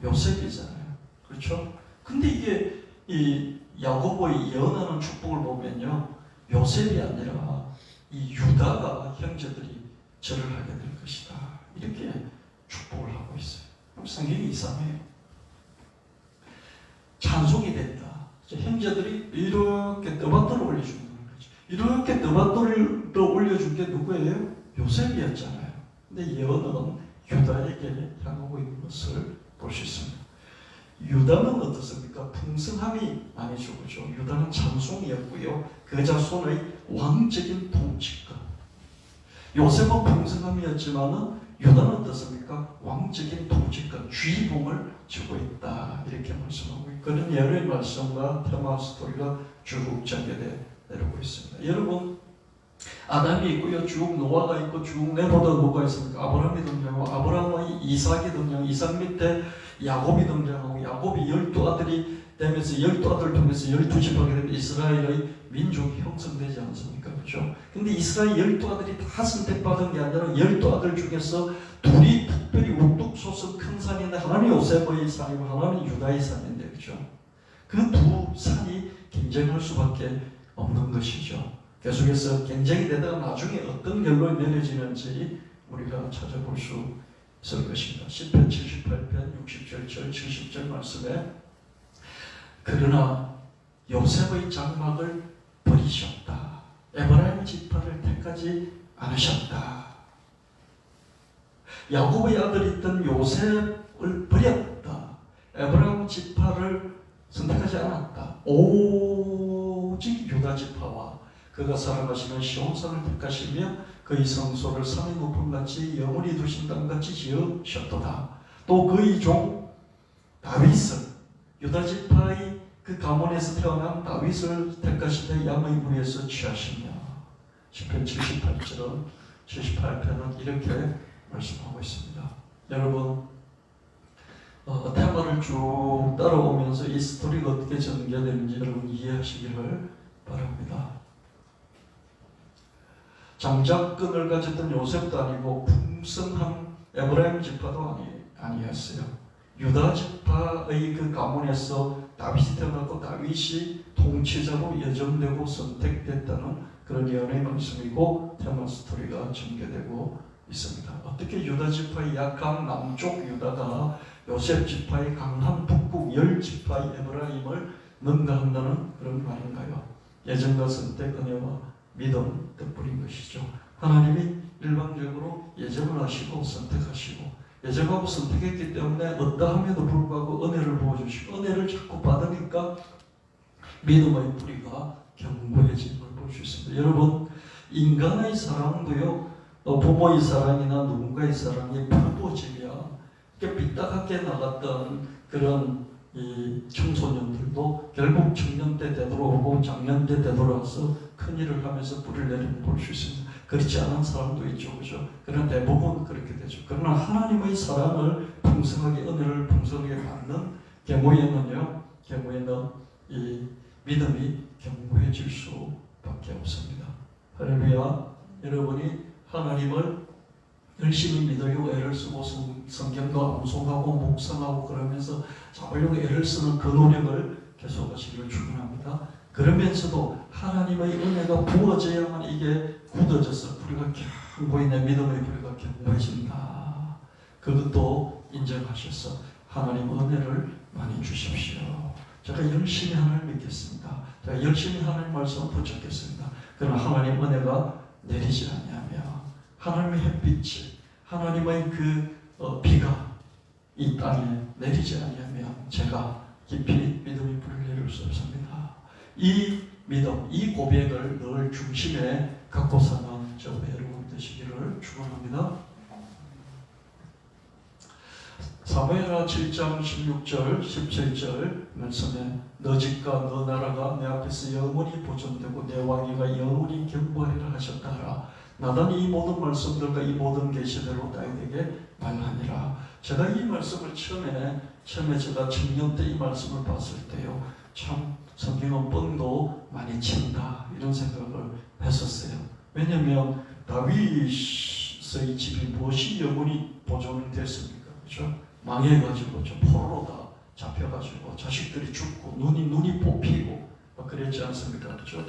S1: 요셉이잖아요. 그렇죠? 근데 이게 이 야고보의 예언하는 축복을 보면요, 요셉이 아니라 이 유다가 형제들이 절을 하게 될 것이다. 이렇게 축복을 하고 있어요. 성경이 이상해요. 찬송이 된다. 형제들이 이렇게 떠받들어 올려주는 거죠. 이렇게 떠받들어 올려준 게 누구예요? 요셉이었잖아요. 근데 예언은 유다에게 향하고 있는 것을 볼 수 있습니다. 유다는 어떻습니까? 풍성함이 아니죠. 그죠? 유다는 찬송이었고요. 그 자손의 왕적인 통치권. 요셉은 풍성함이었지만은 유다는 어떻습니까? 왕적인 통치권, 주의봉을 쥐고 있다. 이렇게 말씀하고 그런 여러 말씀과 테마 스토리가 쭉 전개되어 내려오고 있습니다. 여러분, 아담이 있고요, 쭉 노아가 있고, 쭉 내보다 누가 있습니까? 아브라함이 등장하고, 아브라함의 이삭이 등장하고, 이삭 밑에 야곱이 등장하고, 야곱이 12아들이 되면서 12아들을 통해서 12지파가 되면 이스라엘의 민족이 형성되지 않습니까? 그렇죠? 근데 이스라엘 12아들이 다 선택받은 게 아니라 12아들 중에서 둘이 특별히 우뚝 솟은 큰 산인데 하나는 요셉의 산이고 하나는 유다의 산인데, 그렇죠? 그 두 산이 경쟁할 수밖에 없는 것이죠. 계속해서 경쟁이 되다가 나중에 어떤 결론이 내려지는지 우리가 찾아볼 수 있을 것입니다. 시편 78편 60절 70절 말씀에 그러나 요셉의 장막을 버리셨다. 에브라임 지파를 택하지 않으셨다. 야곱의 아들이던 요셉을 버렸다. 에브라임 지파를 선택하지 않았다. 오직 유다 지파와 그가 살아가시는 시온산을 택하시며 그의 성소를 산의 높음같이 영원히 두신 땅같이 지으셨도다. 또 그의 종 다윗을 유다 지파의 그 가문에서 태어난 다윗을 택하시되 양의 무리에서 취하시며 시편 78편은 이렇게 말씀하고 있습니다. 여러분, 테마를 쭉 따라오면서 이 스토리가 어떻게 전개되는지 여러분 이해하시기를 바랍니다. 장자권을 가졌던 요셉도 아니고 풍성한 에브라임 지파도 아니었어요. 유다 지파의 그 가문에서 다윗이 태어났고 다윗이 통치자로 예정되고 선택됐다는 그런 예언의 말씀이고 테마 스토리가 전개되고 있습니다. 어떻게 유다 지파의 약한 남쪽 유다가 요셉 지파의 강한 북극 10지파의 에브라임을 능가한다는 그런 말인가요? 예정과 선택, 은혜와 믿음 덕분인 것이죠. 하나님이 일방적으로 예정을 하시고 선택하시고 예정하고 선택했기 때문에 어떠함에도 불구하고 은혜를 부어주시고 은혜를 자꾸 받으니까 믿음의 뿌리가 견고해지는 걸 볼 수 있습니다. 여러분, 인간의 사랑도요, 부모의 사랑이나 누군가의 사랑이 불보지면 삐딱하게 나갔던 그런 이 청소년들도 결국 청년 때 되돌아오고 장년 때 되돌아와서 큰일을 하면서 뿌리를 내리는 걸 볼 수 있습니다. 그렇지 않은 사람도 있죠, 그죠? 그러나 대부분 그렇게 되죠. 그러나 하나님의 사랑을 풍성하게, 은혜를 풍성하게 받는 계모에는 이 믿음이 견고해질 수밖에 없습니다. 할렐루야. 여러분이 하나님을 열심히 믿으려고 애를 쓰고 성경도 암송하고 묵상하고 그러면서 잡으려고 애를 쓰는 그 노력을 계속하시기를 축원합니다. 그러면서도 하나님의 은혜가 부어져야만 이게 굳어져서 뿌리가 견고히 내 믿음의 뿌리가 견고해진다. 그것도 인정하셔서 하나님 은혜를 많이 주십시오. 제가 열심히 하나님을 믿겠습니다. 제가 열심히 하나님 말씀을 붙잡겠습니다. 그러나 하나님 은혜가 내리지 아니하며 하나님의 햇빛이 하나님의 그 비가 이 땅에 내리지 아니하면 제가 깊이 믿음의 불을 내릴 수 없습니다. 이 믿음, 이 고백을 늘 중심에 갖고 사는 저와 여러분 되시기를 축원합니다. 사무엘하 7장 16절 17절 말씀에 너 집과 너 나라가 내 앞에서 영원히 보존되고 내 왕위가 영원히 견고하리라 하셨다 하라. 나단이 이 모든 말씀들과 이 모든 계시대로 너희에게 말하니라. 제가 이 말씀을 처음에 제가 청년 때 이 말씀을 봤을 때요, 참 성경은 뻥도 많이 친다 이런 생각을 했었어요. 왜냐하면 다윗의 집이 무엇이 영원히 보존됐습니까? 그렇죠? 망해가지고 저 포로로 다 잡혀가지고 자식들이 죽고 눈이 뽑히고 막 그랬지 않습니까? 그렇죠?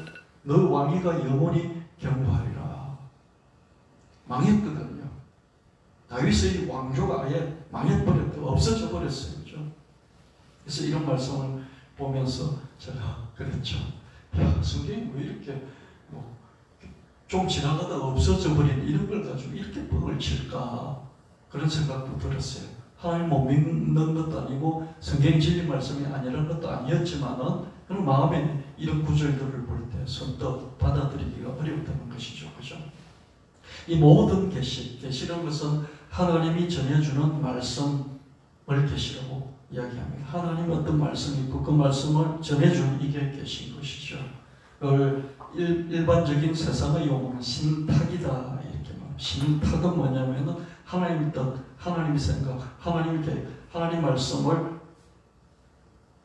S1: 너 왕위가 영원히 견고하리라. 망했거든요. 다윗의 왕조가 아예 망해버렸다, 없어져 버렸어요. 그렇죠? 그래서 이런 말씀을 보면서 제가 그랬죠. 야, 성경이 왜 이렇게 좀 지나가다 없어져 버린 이런 걸 가지고 이렇게 뻥을 칠까, 그런 생각도 들었어요. 하나님 못 믿는 것도 아니고 성경 진리 말씀이 아니라는 것도 아니었지만은 그런 마음에 이런 구절들을 볼 때 선뜻 받아들이기가 어렵다는 것이죠. 그죠? 이 모든 계시라는 것은 하나님이 전해주는 말씀을 계시라고 이야기합니다. 하나님 어떤 말씀이 있고 그 말씀을 전해주는 이게 계신 것이죠. 그걸 일반적인 세상의 용어는 신탁이다 이렇게 말합니다. 신탁은 뭐냐면은 하나님의 뜻, 하나님의 생각, 하나님 말씀을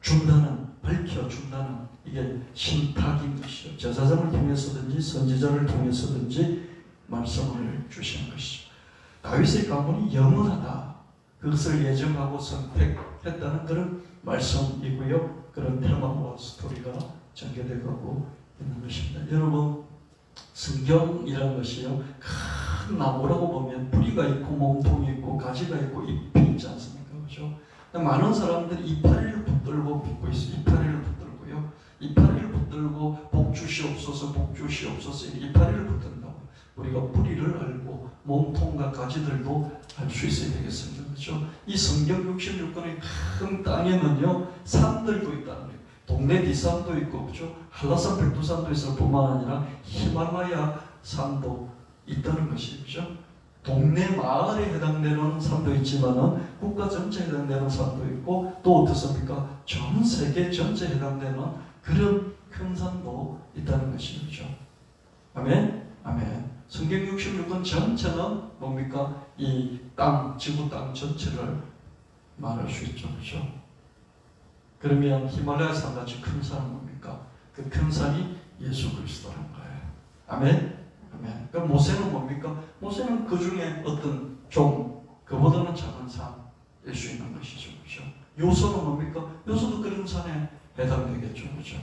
S1: 준다는, 밝혀준다는 이게 신탁인 것이죠. 제사장을 통해서든지 선지자를 통해서든지 말씀을 주시는 것이죠. 다윗의 가문이 영원하다, 그것을 예정하고 선택했다는 그런 말씀이고요. 그런 테마와 스토리가 전개되고 있는 것입니다. 여러분, 성경이라는 것이요, 큰 나무라고 보면 뿌리가 있고 몸통이 있고 가지가 있고 잎이 있지 않습니까? 그렇죠? 많은 사람들이 이파리를 붙들고 믿고 있어요. 이파리를 붙들고요. 이파리를 붙들고 복 주시옵소서, 복 주시옵소서, 이파리를 붙든다고. 우리가 뿌리를 알고 몸통과 가지들도 알 수 있어야 되겠습니다. 그렇죠? 이 성경 66권의 큰 땅에는요, 산들도 있다는 거예요. 동네 뒷산도 있고, 그렇죠? 한라산 백두산도 있을 뿐만 아니라 히말라야 산도 있다는 것이죠. 그렇죠? 동네 마을에 해당되는 산도 있지만은 국가 전체에 해당되는 산도 있고, 또 어떻습니까? 전 세계 전체에 해당되는 그런 큰 산도 있다는 것이죠. 그렇죠? 아멘? 아멘. 성경 66권 전체는 뭡니까? 이 땅, 지구 땅 전체를 말할 수 있죠. 그렇죠? 그러면 히말라야 산같이 큰 산은 뭡니까? 그 큰 산이 예수 그리스도라는 거예요. 아멘? 아멘. 그럼 모세는 뭡니까? 모세는 그 중에 어떤 좀 그보다는 작은 산일 수 있는 것이죠. 그렇죠? 요소는 뭡니까? 요소도 그런 산에 해당되겠죠. 그렇죠?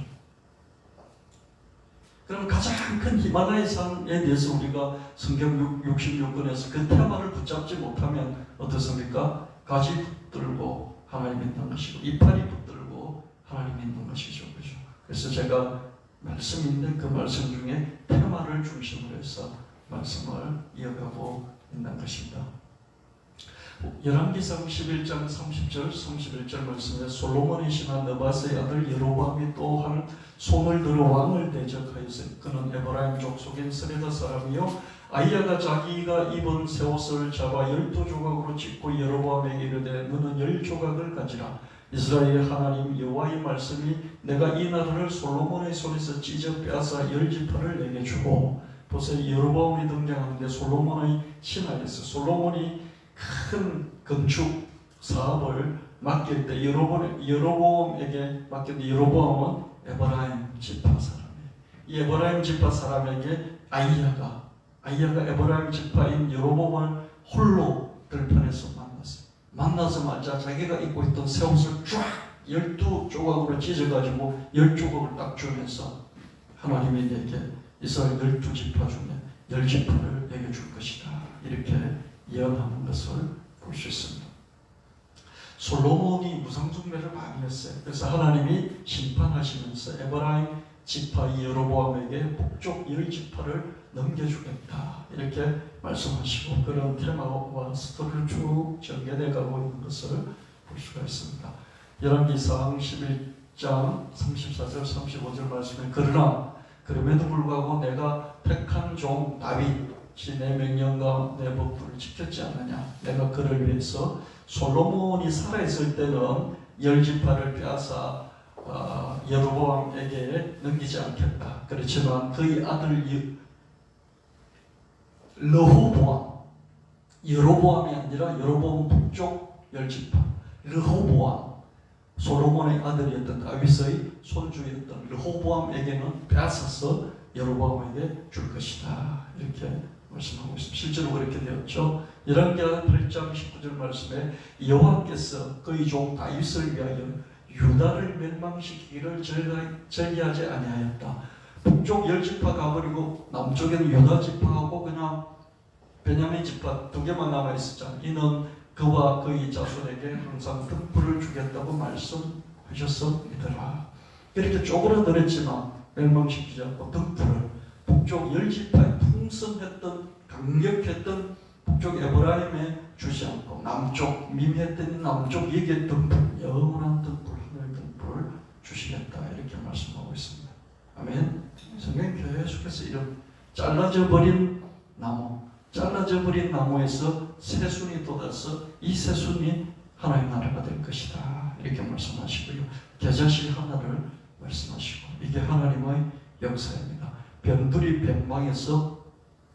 S1: 그럼 가장 큰 히말라야 산에 대해서 우리가 성경 66권에서 그 테마를 붙잡지 못하면 어떻습니까? 가지 붙들고 하나님 믿는 것이고 이파리 붙들고 하나님 믿는 것이죠. 그렇죠? 그래서 제가 말씀인데 그 말씀 중에 테마를 중심으로 해서 말씀을 이어가고 있는 것입니다. 열왕기상 11장 30절 31절 말씀에 솔로몬의 신하 느밧의 아들 여로보암이 또한 손을 들어 왕을 대적하였으니 그는 에브라임 족속인 스레다 사람이요 아히야가 자기가 입은 새 옷을 잡아 12조각으로 찢고 여로보암에게 이르되 너는 10조각을 가지라. 이스라엘 하나님 여호와의 말씀이 내가 이 나라를 솔로몬의 손에서 찢어 빼앗아 10지파를 내게 주고, 보세요. 여로보암이 등장하는데 솔로몬의 신하였어요. 솔로몬이 큰 건축 사업을 맡길 때 여로보암에게 맡겼는데 여로보암은 에브라임 지파 사람이에요. 이 에브라임 지파 사람에게 아히야가 에브라임 지파인 여로보암을 홀로 들판에서 만나자마자 자기가 입고 있던 새 옷을 쫙 12조각으로 찢어가지고 10조각을 딱 주면서 하나님이 내게 이스라엘 12지파 중에 10지파를 내게 줄 것이다 이렇게 예언하는 것을 볼 수 있습니다. 솔로몬이 무상숭배를 많이 했어요. 그래서 하나님이 심판하시면서 에브라임 지파 여로보암에게 북쪽 10지파를 넘겨주겠다 이렇게 말씀하시고 그런 테마와 스토리를 쭉 전개돼 가고 있는 것을 볼 수가 있습니다. 열왕기상 11장 34절 35절 말씀에 그러나 그럼에도 불구하고 내가 택한 종 다윗이 내 명령과 내 법도를 지켰지 않느냐. 내가 그를 위해서 솔로몬이 살아있을 때는 10지파를 빼앗아 여로보암에게 넘기지 않겠다. 그렇지만 그의 아들 르호보암, 여로보암이 아니라 여로보암 북쪽 10지파, 르호보암, 솔로몬의 아들이었던 다윗의 손주였던 르호보암에게는 빼앗아서 여로보암에게 줄 것이다. 이렇게 말씀하고 있습니다. 실제로 그렇게 되었죠. 열왕기하 8장 19절 말씀에 여호와께서 그의 종 다윗을 위하여 유다를 멸망시키기를 절개하지 아니하였다. 북쪽 10지파 가버리고 남쪽에는 유다 지파하고 그냥 베냐민 지파 2개만 남아있었잖아요. 이는 그와 그의 자손에게 항상 등불을 주겠다고 말씀하셨습니다. 이렇게 쪼그라들었지만 멸망시키지 않고 등불을 북쪽 10지파에 풍성했던 강력했던 북쪽 에브라임에 주지 않고 남쪽 미미했던 남쪽 얘기의 등불, 영원한 등불, 하늘의 등불을 주시겠다. 이렇게 말씀하고 있습니다. 아멘. 성경 계속해서 이런 잘라져 버린 나무에서 새순이 돋아서 이 새순이 하나의 나라가 될 것이다. 이렇게 말씀하시고요. 겨자씨 하나를 말씀하시고 이게 하나님의 역사입니다. 변두리 변방에서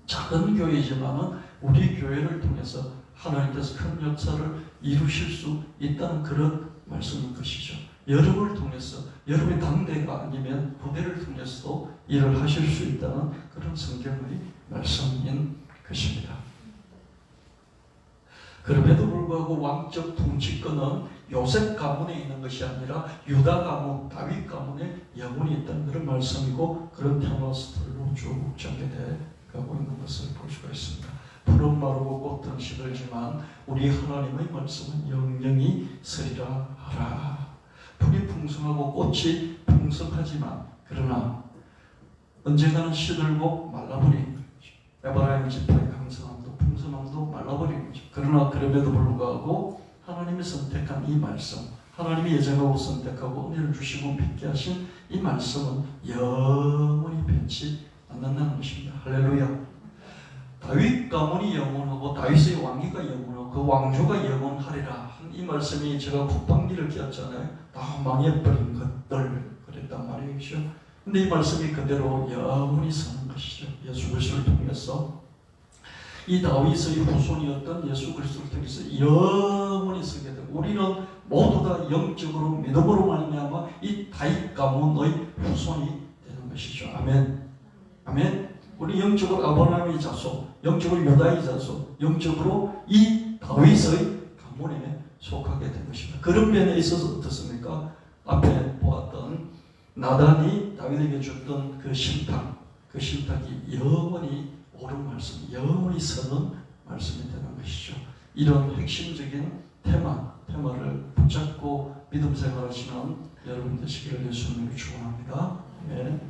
S1: 작은 교회이지만은 우리 교회를 통해서 하나님께서 큰 역사를 이루실 수 있다는 그런 말씀인 것이죠. 여러분을 통해서 여러분의 당대가 아니면 후대를 통해서도 일을 하실 수 있다는 그런 성경의 말씀인 것입니다. 그럼에도 불구하고 왕적 통치권은 요셉 가문에 있는 것이 아니라 유다 가문, 다윗 가문에 영원히 있다는 그런 말씀이고 그런 테마스토리로 쭉 전개되어 가고 있는 것을 볼 수가 있습니다. 푸른 마르고 꽃은 시들지만 우리 하나님의 말씀은 영영이 서리라 하라. 풀이 풍성하고 꽃이 풍성하지만 그러나 언젠가는 시들고 말라버린 에브라임 지파의 강성함도 풍성함도 말라버린 거죠. 그러나 그럼에도 불구하고 하나님이 선택한 이 말씀, 하나님이 예정하고 선택하고 은혜를 주시고 믿게 하신 이 말씀은 영원히 변치 않는다는 것입니다. 할렐루야. 다윗 가문이 영원하고 다윗의 왕위가 영원하고 그 왕조가 영원하리라. 이 말씀이 제가 콧방귀를 뀌었잖아요. 다 망해버린 것들 그랬단 말이죠. 근데 이 말씀이 그대로 영원히 서는 것이죠. 예수 그리스도를 통해서 이 다윗의 후손이었던 예수 그리스도를 통해서 영원히 서게 되고 우리는 모두 다 영적으로 믿음으로 말미암아 이 다윗 가문의 후손이 되는 것이죠. 아멘. 아멘. 우리 영적으로 아브라함의 자손, 영적으로 유다의 자손, 영적으로 이 다윗의 가문에 속하게 된 것입니다. 그런 면에 있어서 어떻습니까? 앞에 보았던 나단이 다윗에게 줬던 그 신탁, 그 신탁이 영원히 옳은 말씀, 영원히 서는 말씀이 되는 것이죠. 이런 핵심적인 테마를 붙잡고 믿음 생활하시는 여러분 되시기를 예수님으로 축원합니다. 네.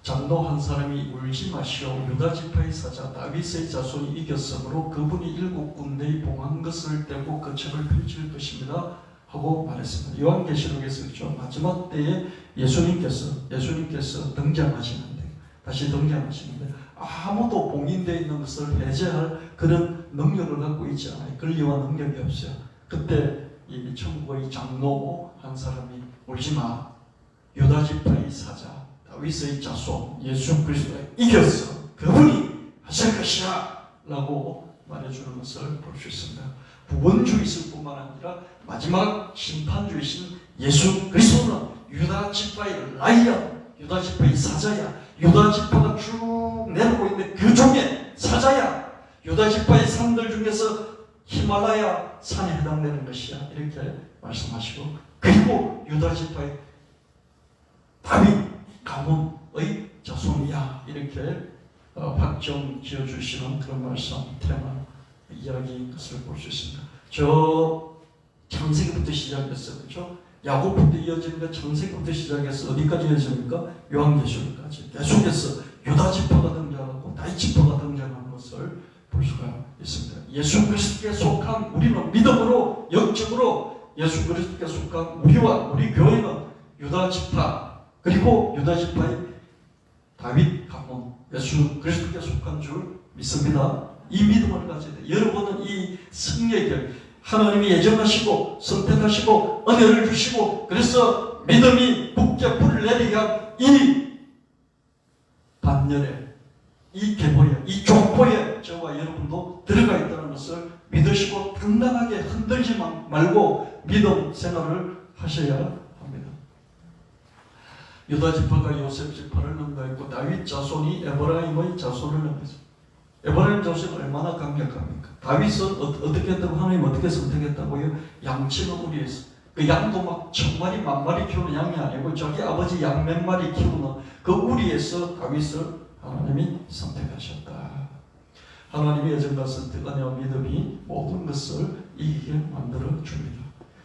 S1: 장로 한 사람이 울지 마시오 유다 지파의 사자 다윗의 자손이 이겼으므로 그분이 7군데의 봉한 것을 떼고 거처를 펼칠 것입니다 하고 말했습니다. 요한계시록에서 그렇죠. 마지막 때에 예수님께서 등장하시는데 다시 등장하시는데 아무도 봉인되어 있는 것을 해제할 그런 능력을 갖고 있지 않아요. 권리와 능력이 없어요. 그때 이 천국의 장로 한 사람이 울지 마 유다 지파의 사자 다윗의 자손 예수 그리스도가 이겼어. 그분이 하실 것이야 라고 말해주는 것을 볼 수 있습니다. 구원주이실 뿐만 아니라 마지막 심판주이신 예수 그리스도는 유다 지파의 라이언, 유다 지파의 사자야. 유다 지파가 쭉 내려오고 있는 그 중에 사자야. 유다 지파의 산들 중에서 히말라야 산에 해당되는 것이야. 이렇게 말씀하시고 그리고 유다 지파의 다윗 가문의 자손이야. 이렇게 확정 지어주시는 그런 말씀, 테마, 이야기인 것을 볼 수 있습니다. 저 창세기부터 시작했어요. 그렇죠? 야곱부터 이어지니까 창세기부터 시작해서 어디까지 이어집니까? 요한계시록까지. 계속해서 유다 지파가 등장하고 다윗 지파가 등장하는 것을 볼 수가 있습니다. 예수 그리스도께 속한 우리는 믿음으로 영적으로 예수 그리스도께 속한 우리와 우리 교회는 유다 지파 그리고 유다 지파의 다윗 가문 예수 그리스도께 속한 줄 믿습니다. 이 믿음을 가져야 돼. 여러분은 이 승리의 길, 하나님이 예정하시고 선택하시고 은혜를 주시고 그래서 믿음이 굳게 불을 내리게 한 이 반열에, 이 계보에, 이 족보에 저와 여러분도 들어가 있다는 것을 믿으시고 당당하게 흔들지 말고 믿음 생활을 하셔야 합니다. 유다 지파가 요셉 지파를 능가했고 다윗 자손이 에브라임의 자손을 능가했습니다. 에브라임 자손이 얼마나 강력합니까? 다윗은 어떻게 했다고, 하나님 어떻게 선택했다고요? 양치는 우리에서 그 양도 막 1000마리 10,000마리 키우는 양이 아니고 자기 아버지 양 몇 마리 키우는 그 우리에서 다윗을 하나님이 선택하셨다. 하나님의 예정과 선택, 은혜와 믿음이 모든 것을 이기게 만들어 줍니다.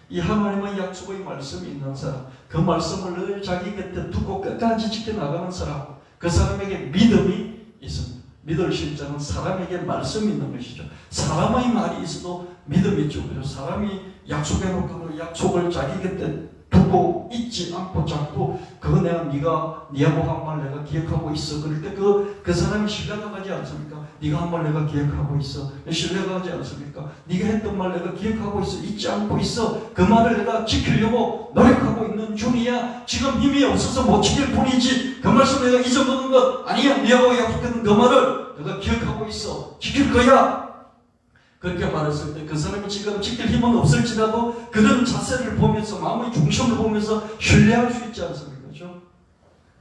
S1: 이 하나님의 약속의 말씀이 있는 사람, 그 말씀을 늘 자기 곁에 두고 끝까지 지켜나가는 사람, 그 사람에게 믿음이 있습니다. 믿을 실자는 사람에게 말씀이 있는 것이죠. 사람의 말이 있어도 믿음이 있죠. 그래서 사람이 약속해놓고 그 약속을 자기 곁에 두고 잊지 않고 잡고 그거 내가 네가 네하고 한 말 내가 기억하고 있어. 그럴 때 그 사람이 신뢰가 가지 않습니까? 네가 한 말 내가 기억하고 있어. 신뢰가 가지 않습니까? 네가 했던 말 내가 기억하고 있어. 잊지 않고 있어. 그 말을 내가 지키려고 노력하고 있는 중이야. 지금 힘이 없어서 못 지킬 뿐이지. 그 말씀 내가 잊어버린 것 아니야. 네하고 약속했던 그 말을 내가 기억하고 있어. 지킬 거야. 그렇게 말했을 때 그 사람이 지금 지킬 힘은 없을지라도 그런 자세를 보면서 마음의 중심을 보면서 신뢰할 수 있지 않습니까? 그렇죠?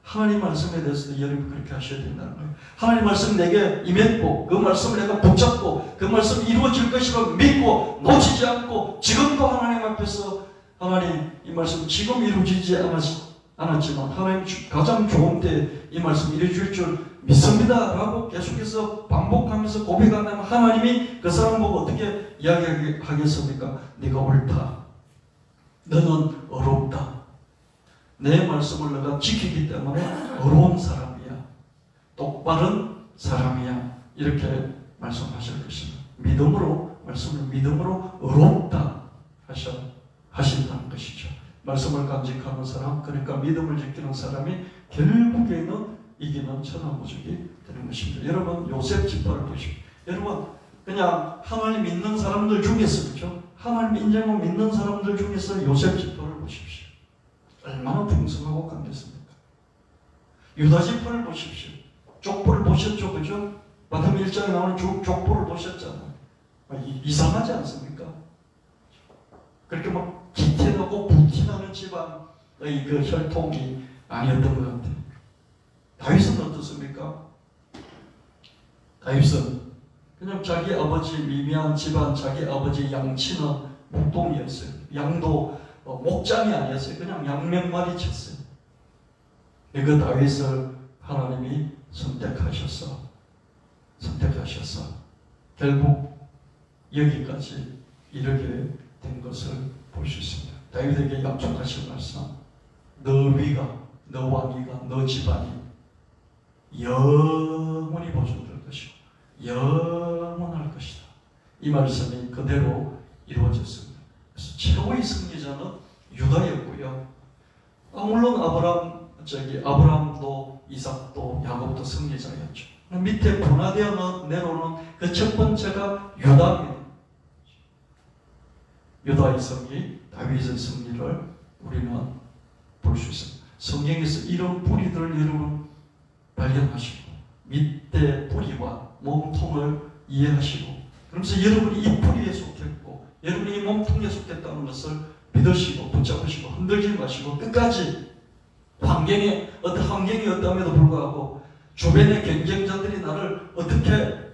S1: 하나님 말씀에 대해서도 여러분 그렇게 하셔야 된다는 거예요. 하나님 말씀 내게 임했고 그 말씀을 내가 붙잡고 그 말씀이 이루어질 것이라고 믿고 놓치지 않고 지금도 하나님 앞에서 하나님 이 말씀 지금 이루어지지 않았지만 하나님 가장 좋은 때 이 말씀 이루어질 줄 믿습니다 라고 계속해서 반복하면서 고백한다면 하나님이 그 사람 보고 어떻게 이야기하겠습니까? 네가 옳다. 너는 어렵다. 내 말씀을 내가 지키기 때문에 어려운 사람이야. 똑바른 사람이야. 이렇게 말씀하실 것입니다. 믿음으로, 말씀을 믿음으로 어렵다 하신다는 것이죠. 말씀을 간직하는 사람, 그러니까 믿음을 지키는 사람이 결국에는 이기는 천하무적이 되는 것입니다. 여러분 요셉 지파를 보십시오. 여러분 그냥 하나님 믿는 사람들 중에서 그렇죠? 하나님 인정을 믿는 사람들 중에서 요셉 지파를 보십시오. 얼마나 풍성하고 강했습니까? 유다 지파를 보십시오. 족보를 보셨죠, 그죠? 마태복음 1장에 나오는 족보를 보셨잖아요. 이상하지 않습니까? 그렇게 막 기태나고 부티나는 집안의 그 혈통이 아니었던 것 같아요. 다윗은 어떻습니까? 다윗은 그냥 자기 아버지 미미한 집안, 자기 아버지 양치는 목동이었어요. 양도 목장이 아니었어요. 그냥 양 몇 마리 쳤어요. 그 다윗을 하나님이 선택하셔서 결국 여기까지 이르게 된 것을 볼 수 있습니다. 다윗에게 약속하신 말씀, 너 위가, 너 왕위가, 너 집안이 영원히 보존될 것이고 영원할 것이다. 이 말씀이 그대로 이루어졌습니다. 그래서 최고의 승리자는 유다였고요. 물론 아브라함도 이삭도 야곱도 승리자였죠. 밑에 분화되어 내놓는 그 첫 번째가 유다입니다. 유다의 승리, 다윗의 승리를 우리는 볼 수 있습니다. 성경에서 이런 뿌리들을 여러분 발견하시고 밑에 뿌리와 몸통을 이해하시고 그러면서 여러분이 이 뿌리에 속했고 여러분이 이 몸통에 속했다는 것을 믿으시고 붙잡으시고 흔들지 마시고 끝까지 어떤 환경이 어떠함에도 불구하고 주변의 경쟁자들이 나를 어떻게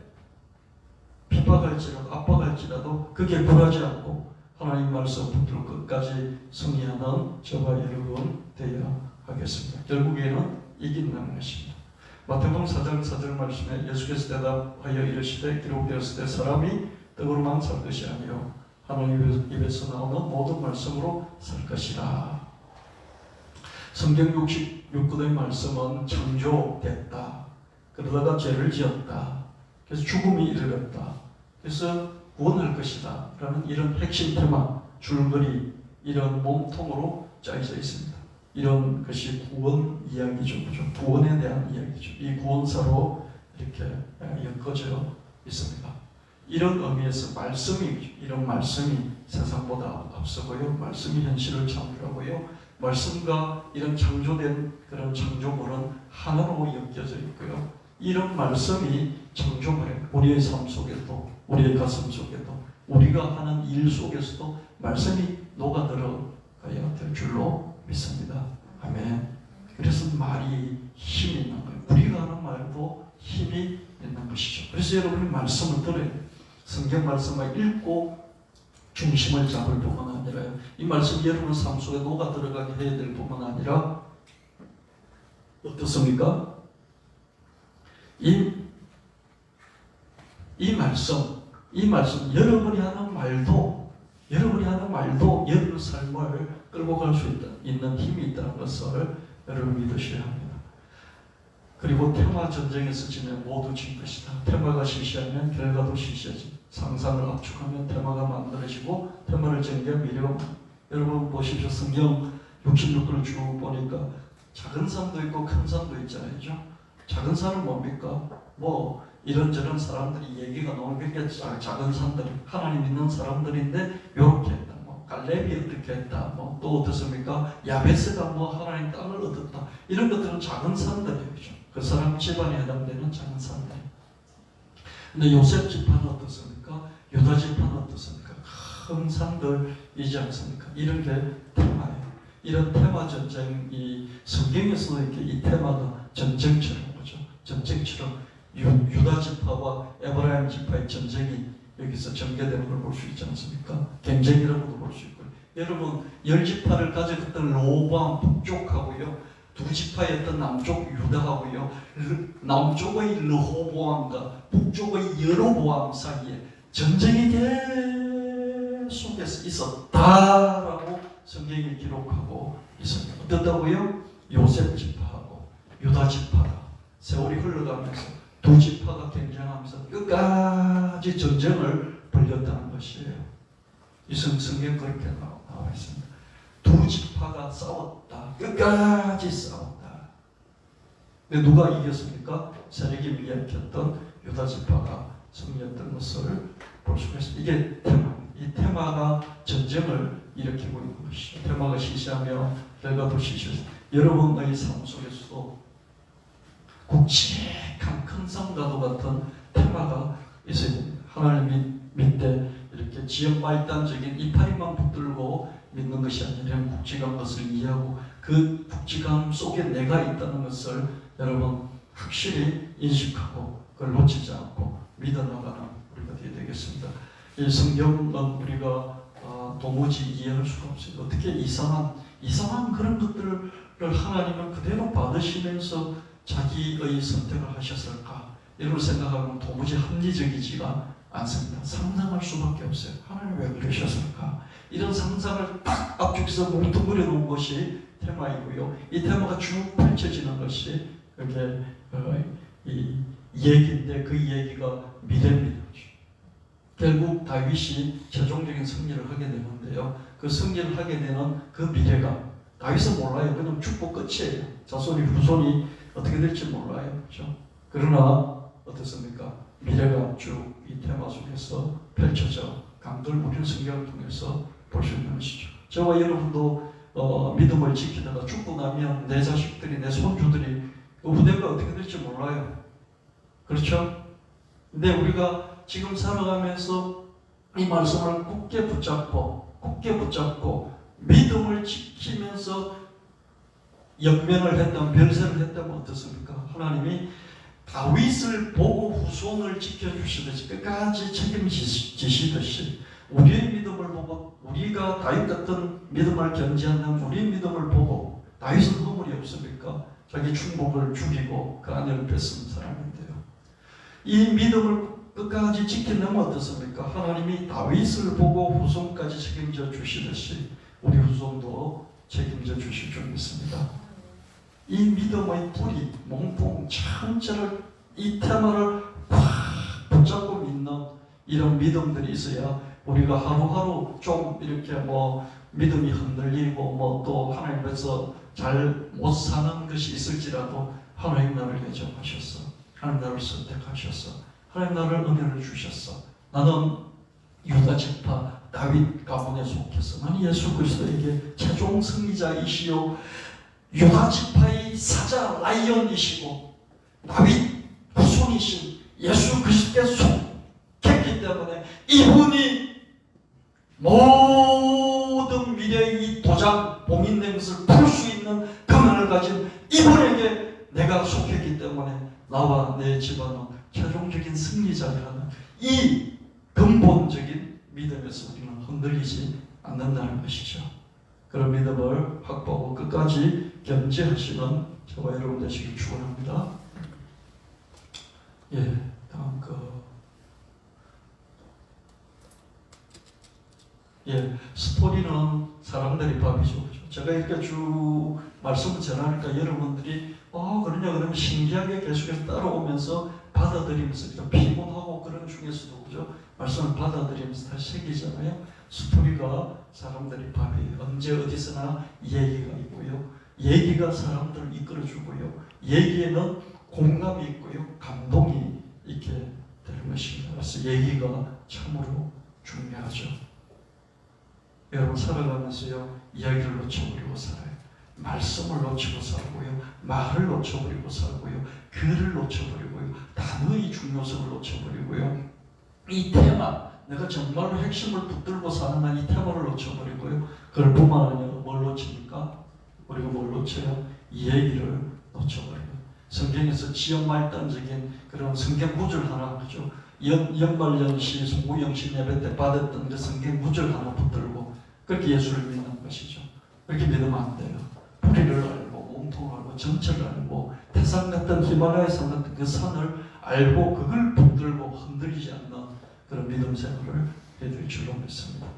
S1: 핍박할지라도 압박할지라도 그게 굴하지 않고 하나님 말씀 붙들고 끝까지 승리하는 저와 여러분 되어야 하겠습니다. 결국에는 이긴다는 것입니다. 마태복음 4장 4절 말씀에 예수께서 대답하여 이르시되 기록되었을 때 사람이 떡으로만 살 것이 아니요 하나님 입에서 나오는 모든 말씀으로 살 것이라. 성경 66권의 말씀은 창조됐다. 그러다가 죄를 지었다. 그래서 죽음이 이르렀다. 그래서 구원할 것이다. 라는 이런 핵심 테마, 줄거리, 이런 몸통으로 짜여져 있습니다. 이런 것이 구원 이야기죠. 구원에 대한 이야기죠. 이 구원사로 이렇게 엮어져 있습니다. 이런 의미에서 말씀이, 이런 말씀이 세상보다 앞서고요. 말씀이 현실을 창조하고요. 말씀과 이런 창조된 그런 창조물은 하나로 엮여져 있고요. 이런 말씀이 창조물에 우리의 삶 속에도, 우리의 가슴 속에도, 우리가 하는 일 속에서도 말씀이 녹아들어가야 될 줄로 믿습니다. 아멘. 그래서 말이 힘이 있는 거예요. 우리가 하는 말도 힘이 있는 것이죠. 그래서 여러분이 말씀을 들어야 돼요. 성경 말씀을 읽고 중심을 잡을 뿐만 아니라 이 말씀이 여러분 삶 속에 녹아 들어가게 해야 될 뿐만 아니라 어떻습니까? 이 말씀 여러분이 하는 말도 여러분 삶을 끌고 갈 수 있는 힘이 있다는 것을 여러분 믿으셔야 합니다. 그리고 테마 전쟁에서 지면 모두 진 것이다. 테마가 시시하면 결과도 시시하지. 상상을 압축하면 테마가 만들어지고 테마를 전개하면 미래가. 여러분 보십시오. 성경 66권을 쭉 보니까 작은 산도 있고 큰 산도 있잖아요. 그죠? 작은 산은 뭡니까? 뭐 이런저런 사람들이 얘기가 나오겠죠. 작은 산들, 하나님 믿는 사람들인데 요렇게 했다. 뭐 갈렙이 어떻게 했다. 뭐 또 어떻습니까? 야베스가 뭐 하나님 땅을 얻었다. 이런 것들은 작은 산들이죠. 그 사람 집안에 해당되는 작은 산들. 근데 요셉 집안은 어떻습니까? 유다 집안은 어떻습니까? 큰 산들이지 않습니까? 이런 게 테마예요. 이런 테마 전쟁이 성경에서도 이렇게 이 테마가 전쟁처럼 거죠. 전쟁처럼 유다 지파와 에브라임 지파의 전쟁이 여기서 전개되는 걸 볼 수 있지 않습니까? 경쟁이라고도 볼 수 있고요. 여러분 10지파를 가졌던 로보암 북쪽하고요, 두 지파였던 남쪽 유다하고요, 남쪽의 르호보암과 북쪽의 여로보암 사이에 전쟁이 계속해서 있었다라고 성경이 기록하고 있습니다. 어떻다고요? 요셉 지파하고 유다 지파가 세월이 흘러가면서 두 지파가 경쟁하면서 끝까지 전쟁을 벌였다는 것이에요. 이 성경 그렇게 나와 있습니다. 두 지파가 싸웠다. 끝까지 싸웠다. 근데 누가 이겼습니까? 세력이 미약했던 유다 지파가 승리했던 것을 볼 수가 있습니다. 이게 테마. 이 테마가 전쟁을 일으키고 있는 것이죠. 테마가 시시하며 결과도 시시하죠. 여러분의 삶 속에서도 굵직한 큰 성과도 같은 테마가 있어야 됩니다. 하나님 믿되 이렇게 지연말단적인 이파리만 붙들고 믿는 것이 아니라 굵직한 것을 이해하고 그 굵직함 속에 내가 있다는 것을 여러분 확실히 인식하고 그걸 놓치지 않고 믿어나가는 우리가 되어야 되겠습니다. 이 성경은 우리가 도무지 이해할 수가 없어요. 어떻게 이상한 그런 것들을 하나님은 그대로 받으시면서 자기의 선택을 하셨을까? 이런 생각하면 도무지 합리적이지가 않습니다. 상상할 수밖에 없어요. 하나님 왜 그러셨을까? 이런 상상을 딱 앞쪽에서 뭉뚱그려 놓은 것이 테마이고요. 이 테마가 쭉 펼쳐지는 것이 그게 이 얘기인데 그 얘기가 미래입니다. 결국 다윗이 최종적인 승리를 하게 되는데요. 그 승리를 하게 되는 그 미래가 다윗은 몰라요. 그냥 죽고 끝이에요. 자손이 후손이 어떻게 될지 몰라요. 그렇죠? 그러나 어떻습니까? 미래가 쭉 이 테마 속에서 펼쳐져 강들 우리 성경을 통해서 볼 수 있는 것이죠. 저와 여러분도 믿음을 지키다가 죽고 나면 내 자식들이, 내 손주들이 그 후대가 어떻게 될지 몰라요. 그렇죠? 근데 우리가 지금 살아가면서 이 말씀을 굳게 붙잡고 믿음을 지키면서 역면을 했다면, 별세를 했다면 어떻습니까? 하나님이 다윗을 보고 후손을 지켜주시듯이 끝까지 책임지시듯이 우리의 믿음을 보고, 우리가 다윗 같은 믿음을 견지하는 우리의 믿음을 보고, 다윗은 허물이 없습니까? 자기 충복을 죽이고 그 아내를 뺏은 사람인데요. 이 믿음을 끝까지 지키려면 어떻습니까? 하나님이 다윗을 보고 후손까지 책임져 주시듯이 우리 후손도 책임져 주실 줄 믿습니다. 이 믿음의 뿌리, 몸통, 천체를, 이 테마를 확 붙잡고 믿는 이런 믿음들이 있어야 우리가 하루하루 좀 이렇게 믿음이 흔들리고 또 하나님께서 잘 못 사는 것이 있을지라도 하나님 나를 예정하셨어. 하나님 나를 선택하셨어. 하나님 나를 은혜를 주셨어. 나는 유다 지파 다윗 가문에 속해서 나는 예수 그리스도에게 최종 승리자이시요 유다 지파의 사자 라이언이시고 다윗 후손이신 예수 그리스도께 속했기 때문에 이분이 모든 미래의 도장 봉인된 것을 풀 수 있는 권한을 가진 이분에게 내가 속했기 때문에 나와 내 집안은 최종적인 승리자라는 이 근본적인 믿음에서 우리는 흔들리지 않는다는 것이죠. 그런 믿음을 확보하고 끝까지 견지하시는 저와 여러분 되시길 축원합니다. 다음 스토리는 사람들이 밥이죠. 제가 이렇게 쭉 말씀을 전하니까 여러분들이 그러냐 그러면 신기하게 계속해서 따라오면서 받아들이면서 피곤하고 그런 중에서도 그죠? 말씀을 받아들이면서 다시 새기잖아요. 스토리가 사람들이 밥이에요. 언제 어디서나 얘기가 있고요. 얘기가 사람들을 이끌어주고요. 얘기에는 공감이 있고요. 감동이 있게 되는 것입니다. 그래서 얘기가 참으로 중요하죠. 여러분 살아가면서요. 이야기를 놓쳐버리고 살아요. 말씀을 놓치고 살고요. 말을 놓쳐버리고 살고요. 글을 놓쳐버리고요. 단어의 중요성을 놓쳐버리고요. 이 테마, 내가 정말로 핵심을 붙들고 사는 한 이 테마를 놓쳐버리고요. 그걸 뿐만 아니라 뭘 놓칩니까? 우리가 뭘 놓쳐요? 이 얘기를 놓쳐버려요. 성경에서 지역말단적인 그런 성경 구절 하나 그죠? 연말연시, 송구영신 예배 때 받았던 그 성경 구절 하나 붙들고 그렇게 예수를 믿는 것이죠. 그렇게 믿으면 안 돼요. 뿌리를 알고 몸통을 알고 전체를 알고 태산 같은 히말라야 산 같은 그 산을 알고 그걸 붙들고 흔들리지 않는 그런 믿음 생활을 해줄 줄로 믿습니다.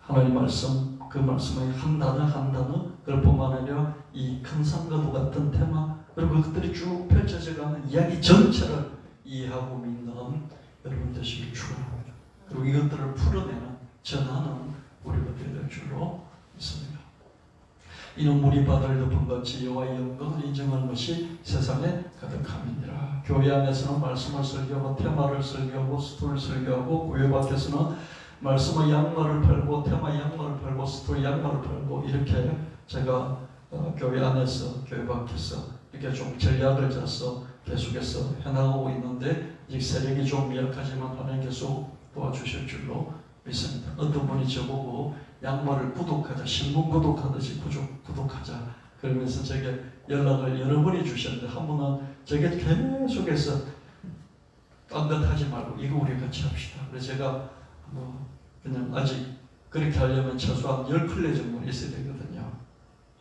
S1: 하나님 말씀, 그 말씀의 한 단어 한 단어 그럴 뿐만 아니라 이 큰 산과도 같은 테마 그리고 그것들이 쭉 펼쳐져가는 이야기 전체를 이해하고 믿는 여러분 되시길 축원합니다. 그리고 이것들을 풀어내는 전하는 우리가 되어야 될 줄로 믿습니다. 이는 물이 바다를 덮은 같이 여호와의 영광을 인정하는 것이 세상에 가득함이니라. 교회 안에서는 말씀을 설교하고 테마를 설교하고 스토리를 설교하고 교회 밖에서는 말씀의 양말을 팔고 테마 양말을 팔고 스토리 양말을 팔고 이렇게 제가 교회 안에서 교회 밖에서 이렇게 좀 전략을 짜서 계속해서 해나가고 있는데 이 세력이 좀 미약하지만 하나님 계속 도와주실 줄로 믿습니다. 어떤 분이 저보고 양말을 구독하자, 신문 구독하듯이 구독하자 그러면서 제게 연락을 여러 번이 주셨는데 한 번은 제게 계속해서 딴 것 하지 말고 이거 우리 같이 합시다. 그래서 제가 그냥 아직 그렇게 하려면 최소한 10클레 정도는 있어야 되거든요.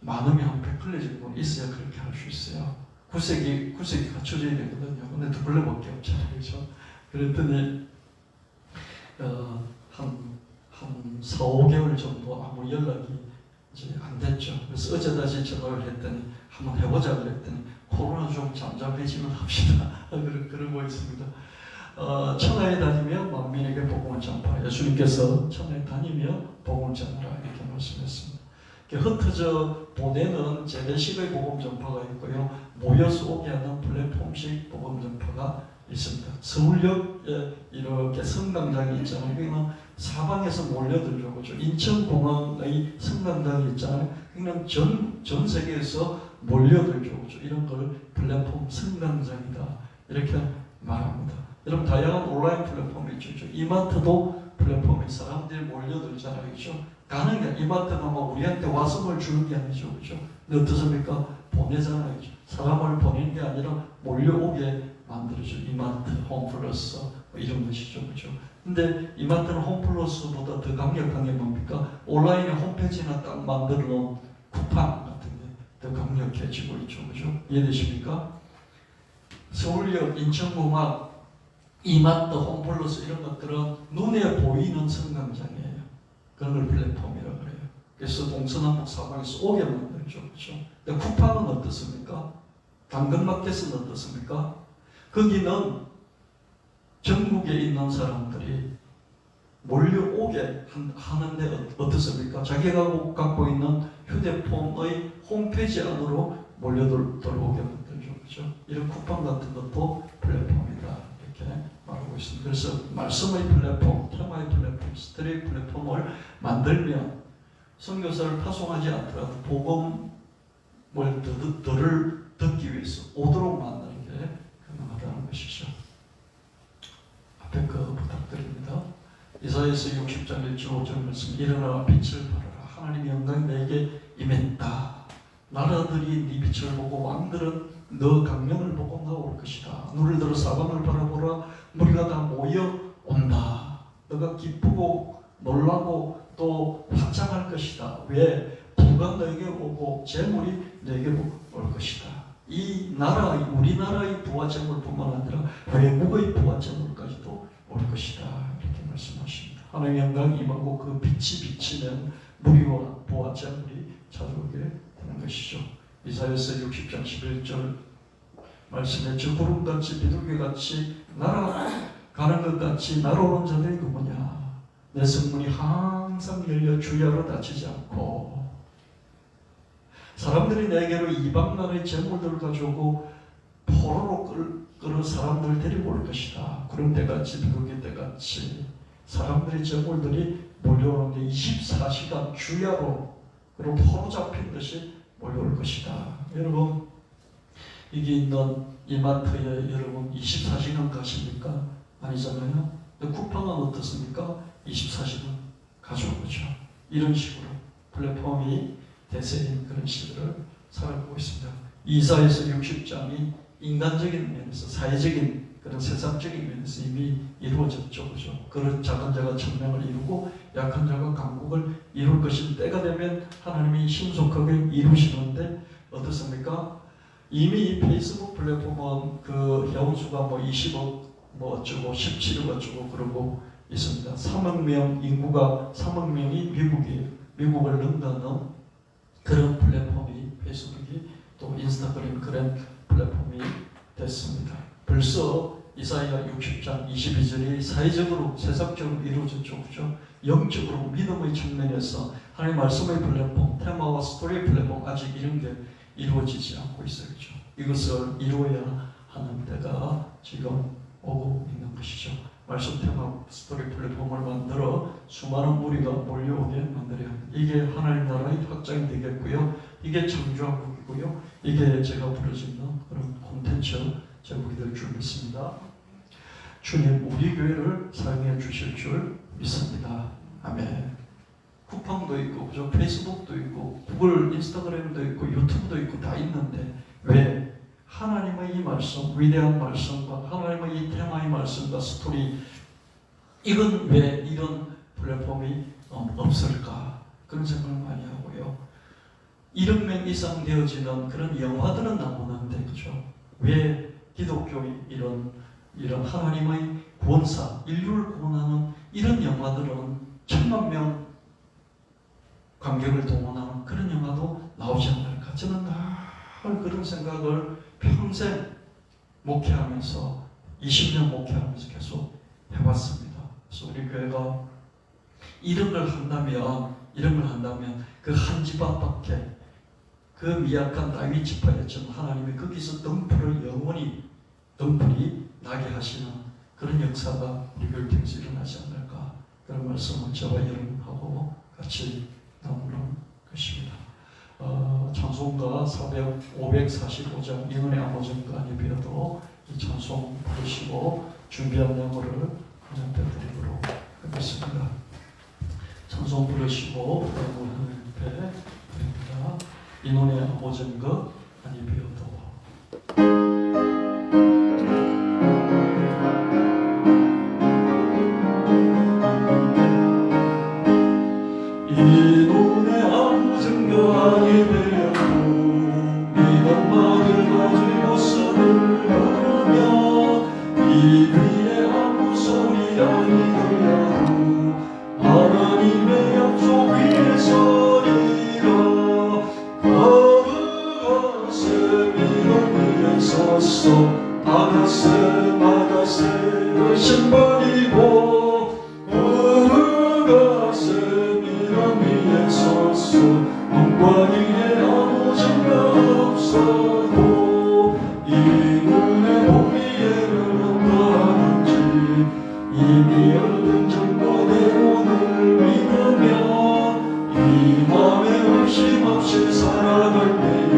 S1: 많으면 한 100클레 정도는 있어야 그렇게 할 수 있어요. 구색이 갖춰져야 되거든요. 근데 2클레밖에 없잖아요. 그렇죠? 그랬더니 한 4, 5개월 정도 아무 연락이 이제 안 됐죠. 그래서 어제 다시 전화를 했더니 한번 해보자 그랬더니 코로나 좀 잠잠해지면 합시다. 그러고 있습니다. 천하에 다니며 만민에게 복음을 전파하라. 예수님께서 천하에 다니며 복음을 전하라 이렇게 말씀했습니다. 흩어져 보내는 재래식의 복음 전파가 있고요. 모여서 오게 하는 플랫폼식 복음 전파가 있습니다. 서울역에 이렇게 성당장이 있잖아요. 여기는 사방에서 몰려들죠. 그렇죠? 인천공항의 성당장이 있잖아요. 여기는 전 세계에서 몰려들죠. 그렇죠? 이런 걸 플랫폼 성당장이다. 이렇게 말합니다. 여러분 다양한 온라인 플랫폼이 있죠. 이마트도 플랫폼에 사람들이 몰려들잖아요. 그렇죠? 가는 게 이마트는 뭐 우리한테 와서 뭘 주는 게 아니죠. 그렇죠? 근데 어떻습니까? 보내잖아요. 그렇죠? 사람을 보내는 게 아니라 몰려오게 만들어죠. 이마트, 홈플러스 뭐 이런 것이죠. 그렇죠? 근데 이마트는 홈플러스보다 더 강력한 게 뭡니까? 온라인에 홈페이지나 딱 만들어 놓은 쿠팡 같은 게 더 강력해지고 있죠. 그렇죠? 이해되십니까? 서울역, 인천공항, 이마트, 홈플러스 이런 것들은 눈에 보이는 성광장이에요. 그런 걸 플랫폼이라고 그래요. 그래서 동서남북 사방에서 오게 만들죠. 그렇죠? 근데 쿠팡은 어떻습니까? 당근마켓은 어떻습니까? 거기는 전국에 있는 사람들이 몰려오게 하는데 어떻습니까? 자기가 갖고 있는 휴대폰의 홈페이지 안으로 몰려들어오게 만들죠. 그렇죠? 이런 쿠팡 같은 것도 플랫폼이다. 이렇게 말하고 있습니다. 그래서 말씀의 플랫폼, 테마의 플랫폼, 스토리의 플랫폼을 만들면 선교사를 파송하지 않더라도 복음을 듣기 위해서 오도록 만드는 게 가능하다는 것이죠. 앞에 그 부탁드립니다. 이사야서 60장 1절 5절 말씀, 일어나 빛을 발하라. 하나님의 영광이 내게 임했다. 나라들이 네 빛을 보고 왕들은 너 강령을 보고 나올 것이다. 눈을 들어 사방을 바라보라. 무리가 다 모여 온다. 너가 기쁘고 놀라고 또 환장할 것이다. 왜? 부가 너에게 오고 재물이 너에게로 올 것이다. 이 나라, 우리나라의 부와 재물뿐만 아니라 외국의 부와 재물까지도 올 것이다. 이렇게 말씀하십니다. 하나님의 영광이 임하고 그 빛이 비치면 무리와 부와 재물이 찾아오게 되는 것이죠. 이사야서 60장 11절 말씀에 저 구름같이 비둘기같이 날아가는 것 같이 날아오는 자들이 누구냐? 내 성문이 항상 열려 주야로 닫히지 않고 사람들이 내게로 이방 나라의 재물들을 가져오고 포로로 끌어 사람들을 데리고 올 것이다. 구름대같이 비둘기대같이 사람들의 재물들이 몰려오는데 24시간 주야로 그리고 포로 잡힌 듯이 몰려올 것이다. 여러분 이게 있는 이마트에 여러분 24시간 가십니까? 아니잖아요. 근데 쿠팡은 어떻습니까? 24시간 가져오죠. 이런 식으로 플랫폼이 대세인 그런 시대를 살아가고 있습니다. 이사야서 60장이 인간적인 면에서 사회적인 그런 세상적인 면에서 이미 이루어졌죠. 그죠? 그런 작은 자가 천명을 이루고 약한 자가 강국을 이룰 것인 때가 되면 하나님이 신속하게 이루시는데 어떻습니까? 이미 이 페이스북 플랫폼은 그 회원수가 뭐 20억 뭐 어쩌고 17억 어쩌고 그러고 있습니다. 3억 명 인구가 3억 명이 미국이에요. 미국을 넘나는 그런 플랫폼이 페이스북이 또 인스타그램 그런 플랫폼이 됐습니다. 벌써 이사야 60장 22절이 사회적으로 세상적으로 이루어졌죠. 그죠? 영적으로 믿음의 측면에서 하나님 말씀의 플랫폼, 테마와 스토리의 플랫폼 아직 이런 게 이루어지지 않고 있어요. 그죠? 이것을 이루어야 하는 때가 지금 오고 있는 것이죠. 말씀 테마 스토리 플랫폼을 만들어 수많은 무리가 몰려오게 만들어야 합니다. 이게 하나님 나라의 확장이 되겠고요. 이게 창조한국이고요. 이게 제가 부르짖는 그런 콘텐츠 제목이 될 줄 믿습니다. 주님 우리 교회를 사용해 주실 줄 믿습니다. 아멘. 쿠팡도 있고 그죠? 페이스북도 있고 구글 인스타그램도 있고 유튜브도 있고 다 있는데 왜? 하나님의 이 말씀, 위대한 말씀과 하나님의 이 테마의 말씀과 스토리 이건 왜 이런 플랫폼이 없을까? 그런 생각을 많이 하고요. 1억 명 이상 되어지는 그런 영화들은 나오는데 그죠? 왜 기독교의 이런 하나님의 구원사, 인류를 구원하는 이런 영화들은 1000만 명 관객을 동원하는 그런 영화도 나오지 않을까? 저는 늘 그런 생각을 평생 목회하면서 20년 목회하면서 계속 해왔습니다. 그래서 우리 교회가 이런 걸 한다면 그 한 집안 밖에 그 미약한 다윗 지파였지만 하나님이 거기서 등불을 영원히 등불이 나게 하시는 그런 역사가 우리 교회를 통해서 일어나지 않을까 그런 말씀을 저와 여러분하고 같이 나누는 것입니다. 찬송가 545장 인원의 아모전가 예배도 이 찬송 부르시고 준비한 내용을 드리도록 하겠습니다. 찬송 부르시고 예배 드립니다. 인원의 아모전가 예배도 이 눈에 보기에는 어떠한지 의심없이 살아갈 때에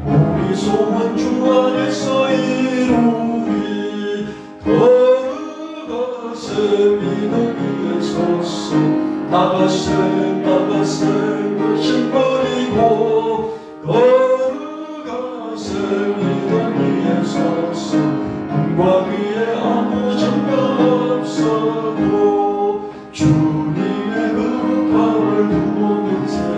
S1: 우리 소원 주 안에서 이루리. 걸어가세 믿음 위에 섰어 나가세 의심 버리고 걸어가세 믿음 위에 섰어 눈과 귀에 아무 증거 없어도 주님의 거룩함을 두고는 세상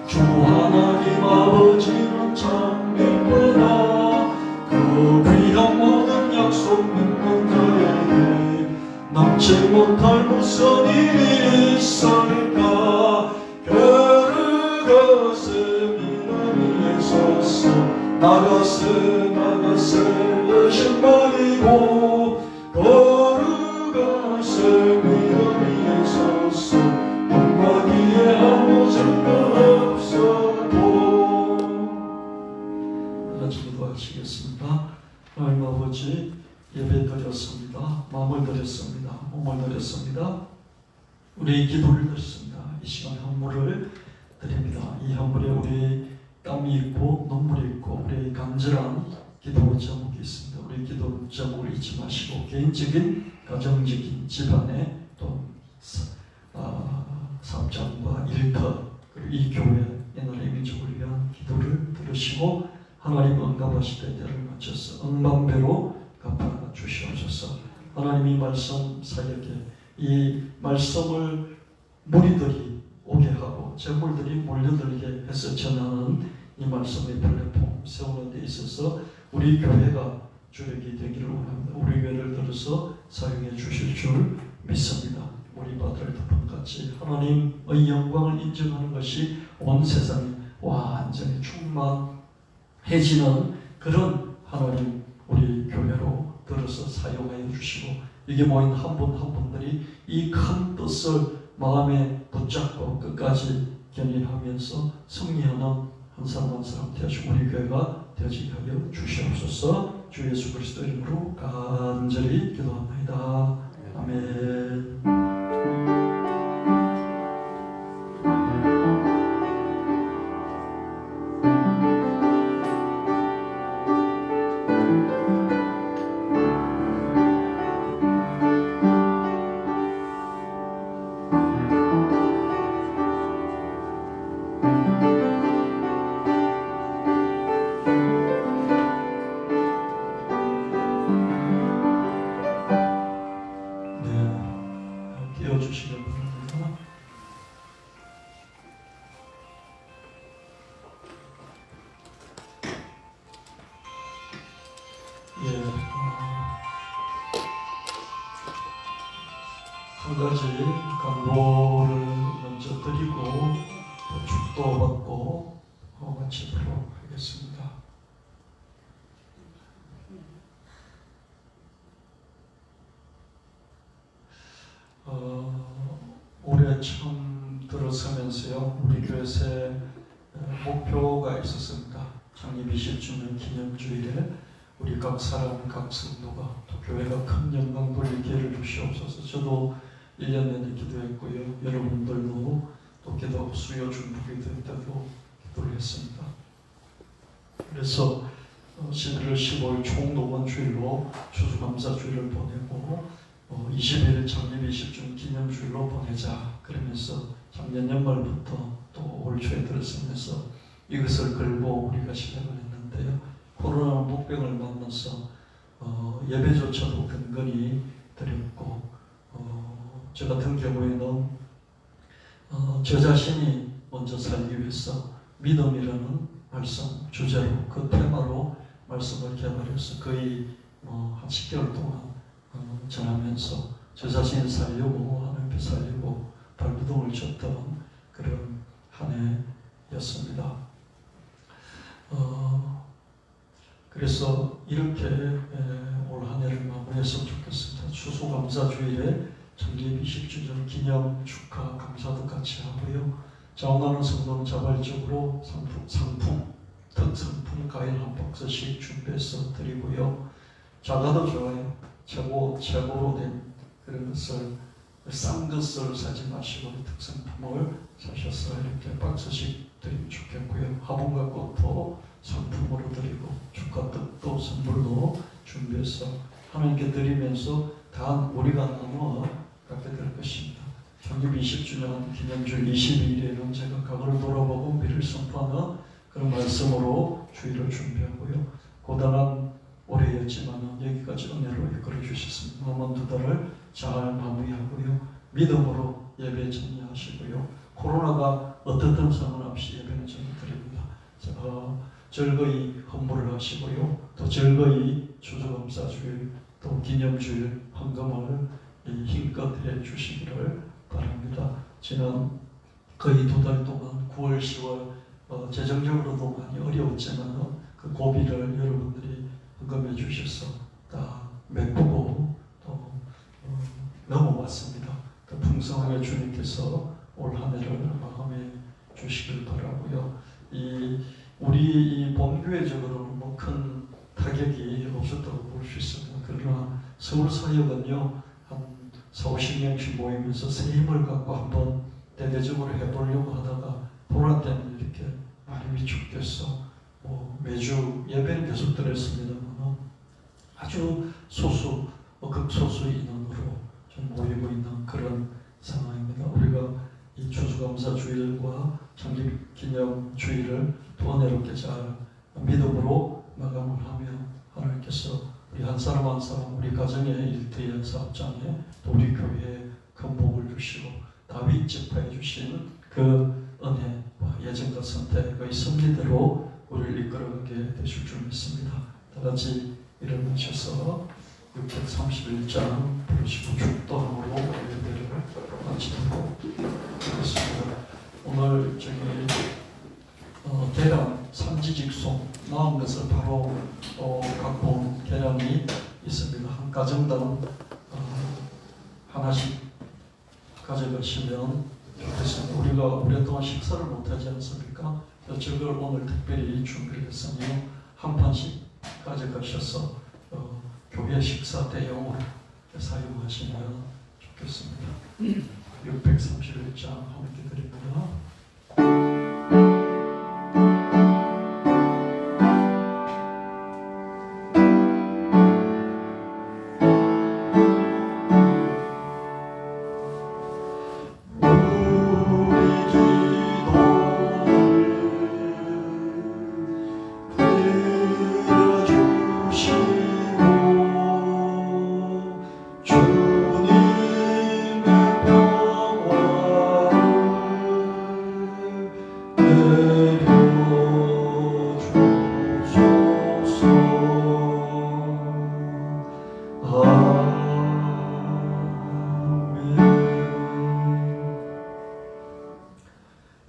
S1: 주 하나님 아버지는 참 믿구나. 그 귀한 모든 약속 믿는 자에게 넘지 못할 무슨 일이 있을까. 걸어가세 믿음 위에 섰어 나가세 의심 버리고 걸어가세 믿음 위에 섰어 눈과 귀에 아무 증거 없어도. 같이 기도하시겠습니다. 하나님 아버지, 예배 드렸습니다. 마음을 드렸습니다. 몸을 드렸습니다. 우리 기도를 드렸습니다. 이 시간 헌물을 드립니다. 이 헌물에 우리 땀이 있고 눈물이 있고 우리 간절한 기도 제목이 있습니다. 우리 기도 제목을 잊지 마시고 개인적인 가정적인 집안의 또 사업장과 일터 그리고 이 교회 이 나라의 민족을 위한 기도를 들으시고 하나님 응답하실 때를 맞춰서 응반배로 갚아 주시옵소서. 하나님이 말씀 사역에 이 말씀을 무리들이 오게 하고 재물들이 몰려들게 해서 전하는 이 말씀의 플랫폼 세우는 데 있어서 우리 교회가 주력이 되기를 원합니다. 우리 교회를 들어서 사용해 주실 줄 믿습니다. 우리 받을 덕분같이 하나님의 영광을 인정하는 것이 온 세상에 완전히 충만해지는 그런 하나님 우리 교회로 들어서 사용하여 주시고 여기 모인 한 분 한 분들이 이 큰 뜻을 마음에 붙잡고 끝까지 견인하면서 승리하는 한 사람 한 사람 되어주고 우리 교회가 되어지게 하여 주시옵소서. 주 예수 그리스도 이름으로 간절히 기도합니다. 아멘. 주시기 바랍니다. 한 가지 간구를 먼저 드리고 또 축도받고 마치도록 하겠습니다. 올해 처음 들어서면서요 우리 교회 새 목표가 있었습니다. 창립 20주년 기념주일에 우리 각 사람 각 성도가 또 교회가 큰 영광 돌릴 기회를 주시옵소서. 저도 1년 내내 기도했고요. 여러분들도 또 기도 수요 중보기도 때도 기도를 했습니다. 그래서 11월 15일 총동원 주일로 추수감사주일을 보내고 20일 창립 20주년 기념주일로 보내자 그러면서 작년 연말부터 또 올 초에 들어서면서 이것을 걸고 우리가 시작을 했는데요. 코로나 목병을 만나서 예배조차도 근근히 드렸고 저 같은 경우에는 저 자신이 먼저 살기 위해서 믿음이라는 말씀 주제로 그 테마로 말씀을 개발해서 거의 한 10개월 동안 전하면서 저 자신이 살려고 하나님께 살려고 발부동을 쳤던 그런 한 해였습니다. 그래서 이렇게 올 한 해를 마무리했으면 좋겠습니다. 추수감사주일에 창립 20주년 기념 축하 감사도 같이 하고요. 자원하는 성도는 자발적으로 특상품 과일 한 박스씩 준비해서 드리고요. 작아도 좋아요. 최고로 된 그런 것을 싼 것을 사지 마시고 특산품을 사셔서 이렇게 박스씩 드리면 좋겠고요. 화분과 꽃도 상품으로 드리고 축하떡도 선물로 준비해서 하나님께 드리면서 다 우리가 나누어 갖게 될 것입니다. 창립 20주년 기념주일 22일에는 제가 과거를 돌아보고 미래를 선포하는 그런 말씀으로 주일을 준비하고요. 고단한 올해였지만 여기까지 은혜로 이끌어 주셨습니다. 남은 2달을 잘 마무리하고요. 믿음으로 예배 전이하시고요. 코로나가 어떻든 상관없이 예배는 전해드립니다. 즐거이 헌물을 하시고요. 또 즐거이 추수감사주일 또 기념주일 헌금을 힘껏 해 주시기를 바랍니다. 지난 거의 2달 동안 9월, 10월 재정적으로도 많이 어려웠지만 그 고비를 여러분들이 헌금해 주셔서 다 메꾸고 또 넘어왔습니다. 또 풍성하게 주님께서 올 한 해를 마감해 주시길 바라고요. 우리 이 본교회적으로는 뭐 큰 타격이 없었다고 볼 수 있습니다. 그러나 서울사역은요 한 40-50명씩 모이면서 새 힘을 갖고 한번 대대적으로 해보려고 하다가 코로나 때문에 이렇게 많이 위축돼서 매주 예배는 계속 드렸습니다만 아주 소수, 극소수 인원으로 좀 모이고 있는 그런 상황입니다. 우리가 이 추수감사 주일과 창립기념 주일을 또 은혜롭게 잘 믿음으로 마감을 하며 하나님께서 우리 한 사람 한 사람 우리 가정의 일터의 사업장에 또 우리 교회에 큰 복을 주시고 다윗 지파해 주신 그 은혜와 예정과 선택의 섭리대로 우리를 이끌어가게 되실 줄 믿습니다. 다 같이 일어나셔서 631장 부르시고 축도함으로 예배를 마치도록 하겠습니다. 오늘 계량 삼지직송 나온 것을 바로 갖고 온 계량이 있습니다. 한 가정당 하나씩 가져가시면 좋겠습니다. 우리가 오랫동안 식사를 못하지 않습니까? 저걸 오늘 특별히 준비를 했으니 한 판씩 가져가셔서 교회 식사 대용으로 사용하시면 좋겠습니다. 631장 함께 드립니다.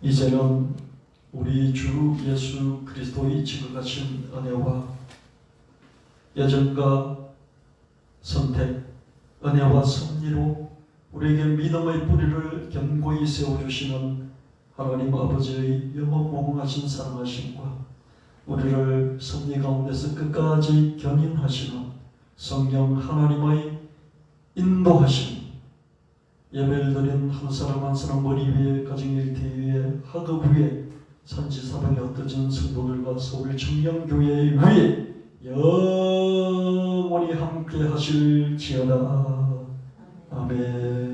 S1: 이제는 우리 주 예수 그리스도의 지극하신 은혜와 여정과 선택, 은혜와 섭리로 우리에게 믿음의 뿌리를 견고히 세워주시는 하나님 아버지의 영원무궁하신 사랑하심과 우리를 섭리 가운데서 끝까지 견인하시는 성령 하나님의 인도하심, 예배를 드린 한 사람 한 사람 머리 위에 가정일터 위에 학업 위에 산지사방에 흩어진 성도들과 서울 청년교회 위에 영원히 함께 하실지어다. 아멘.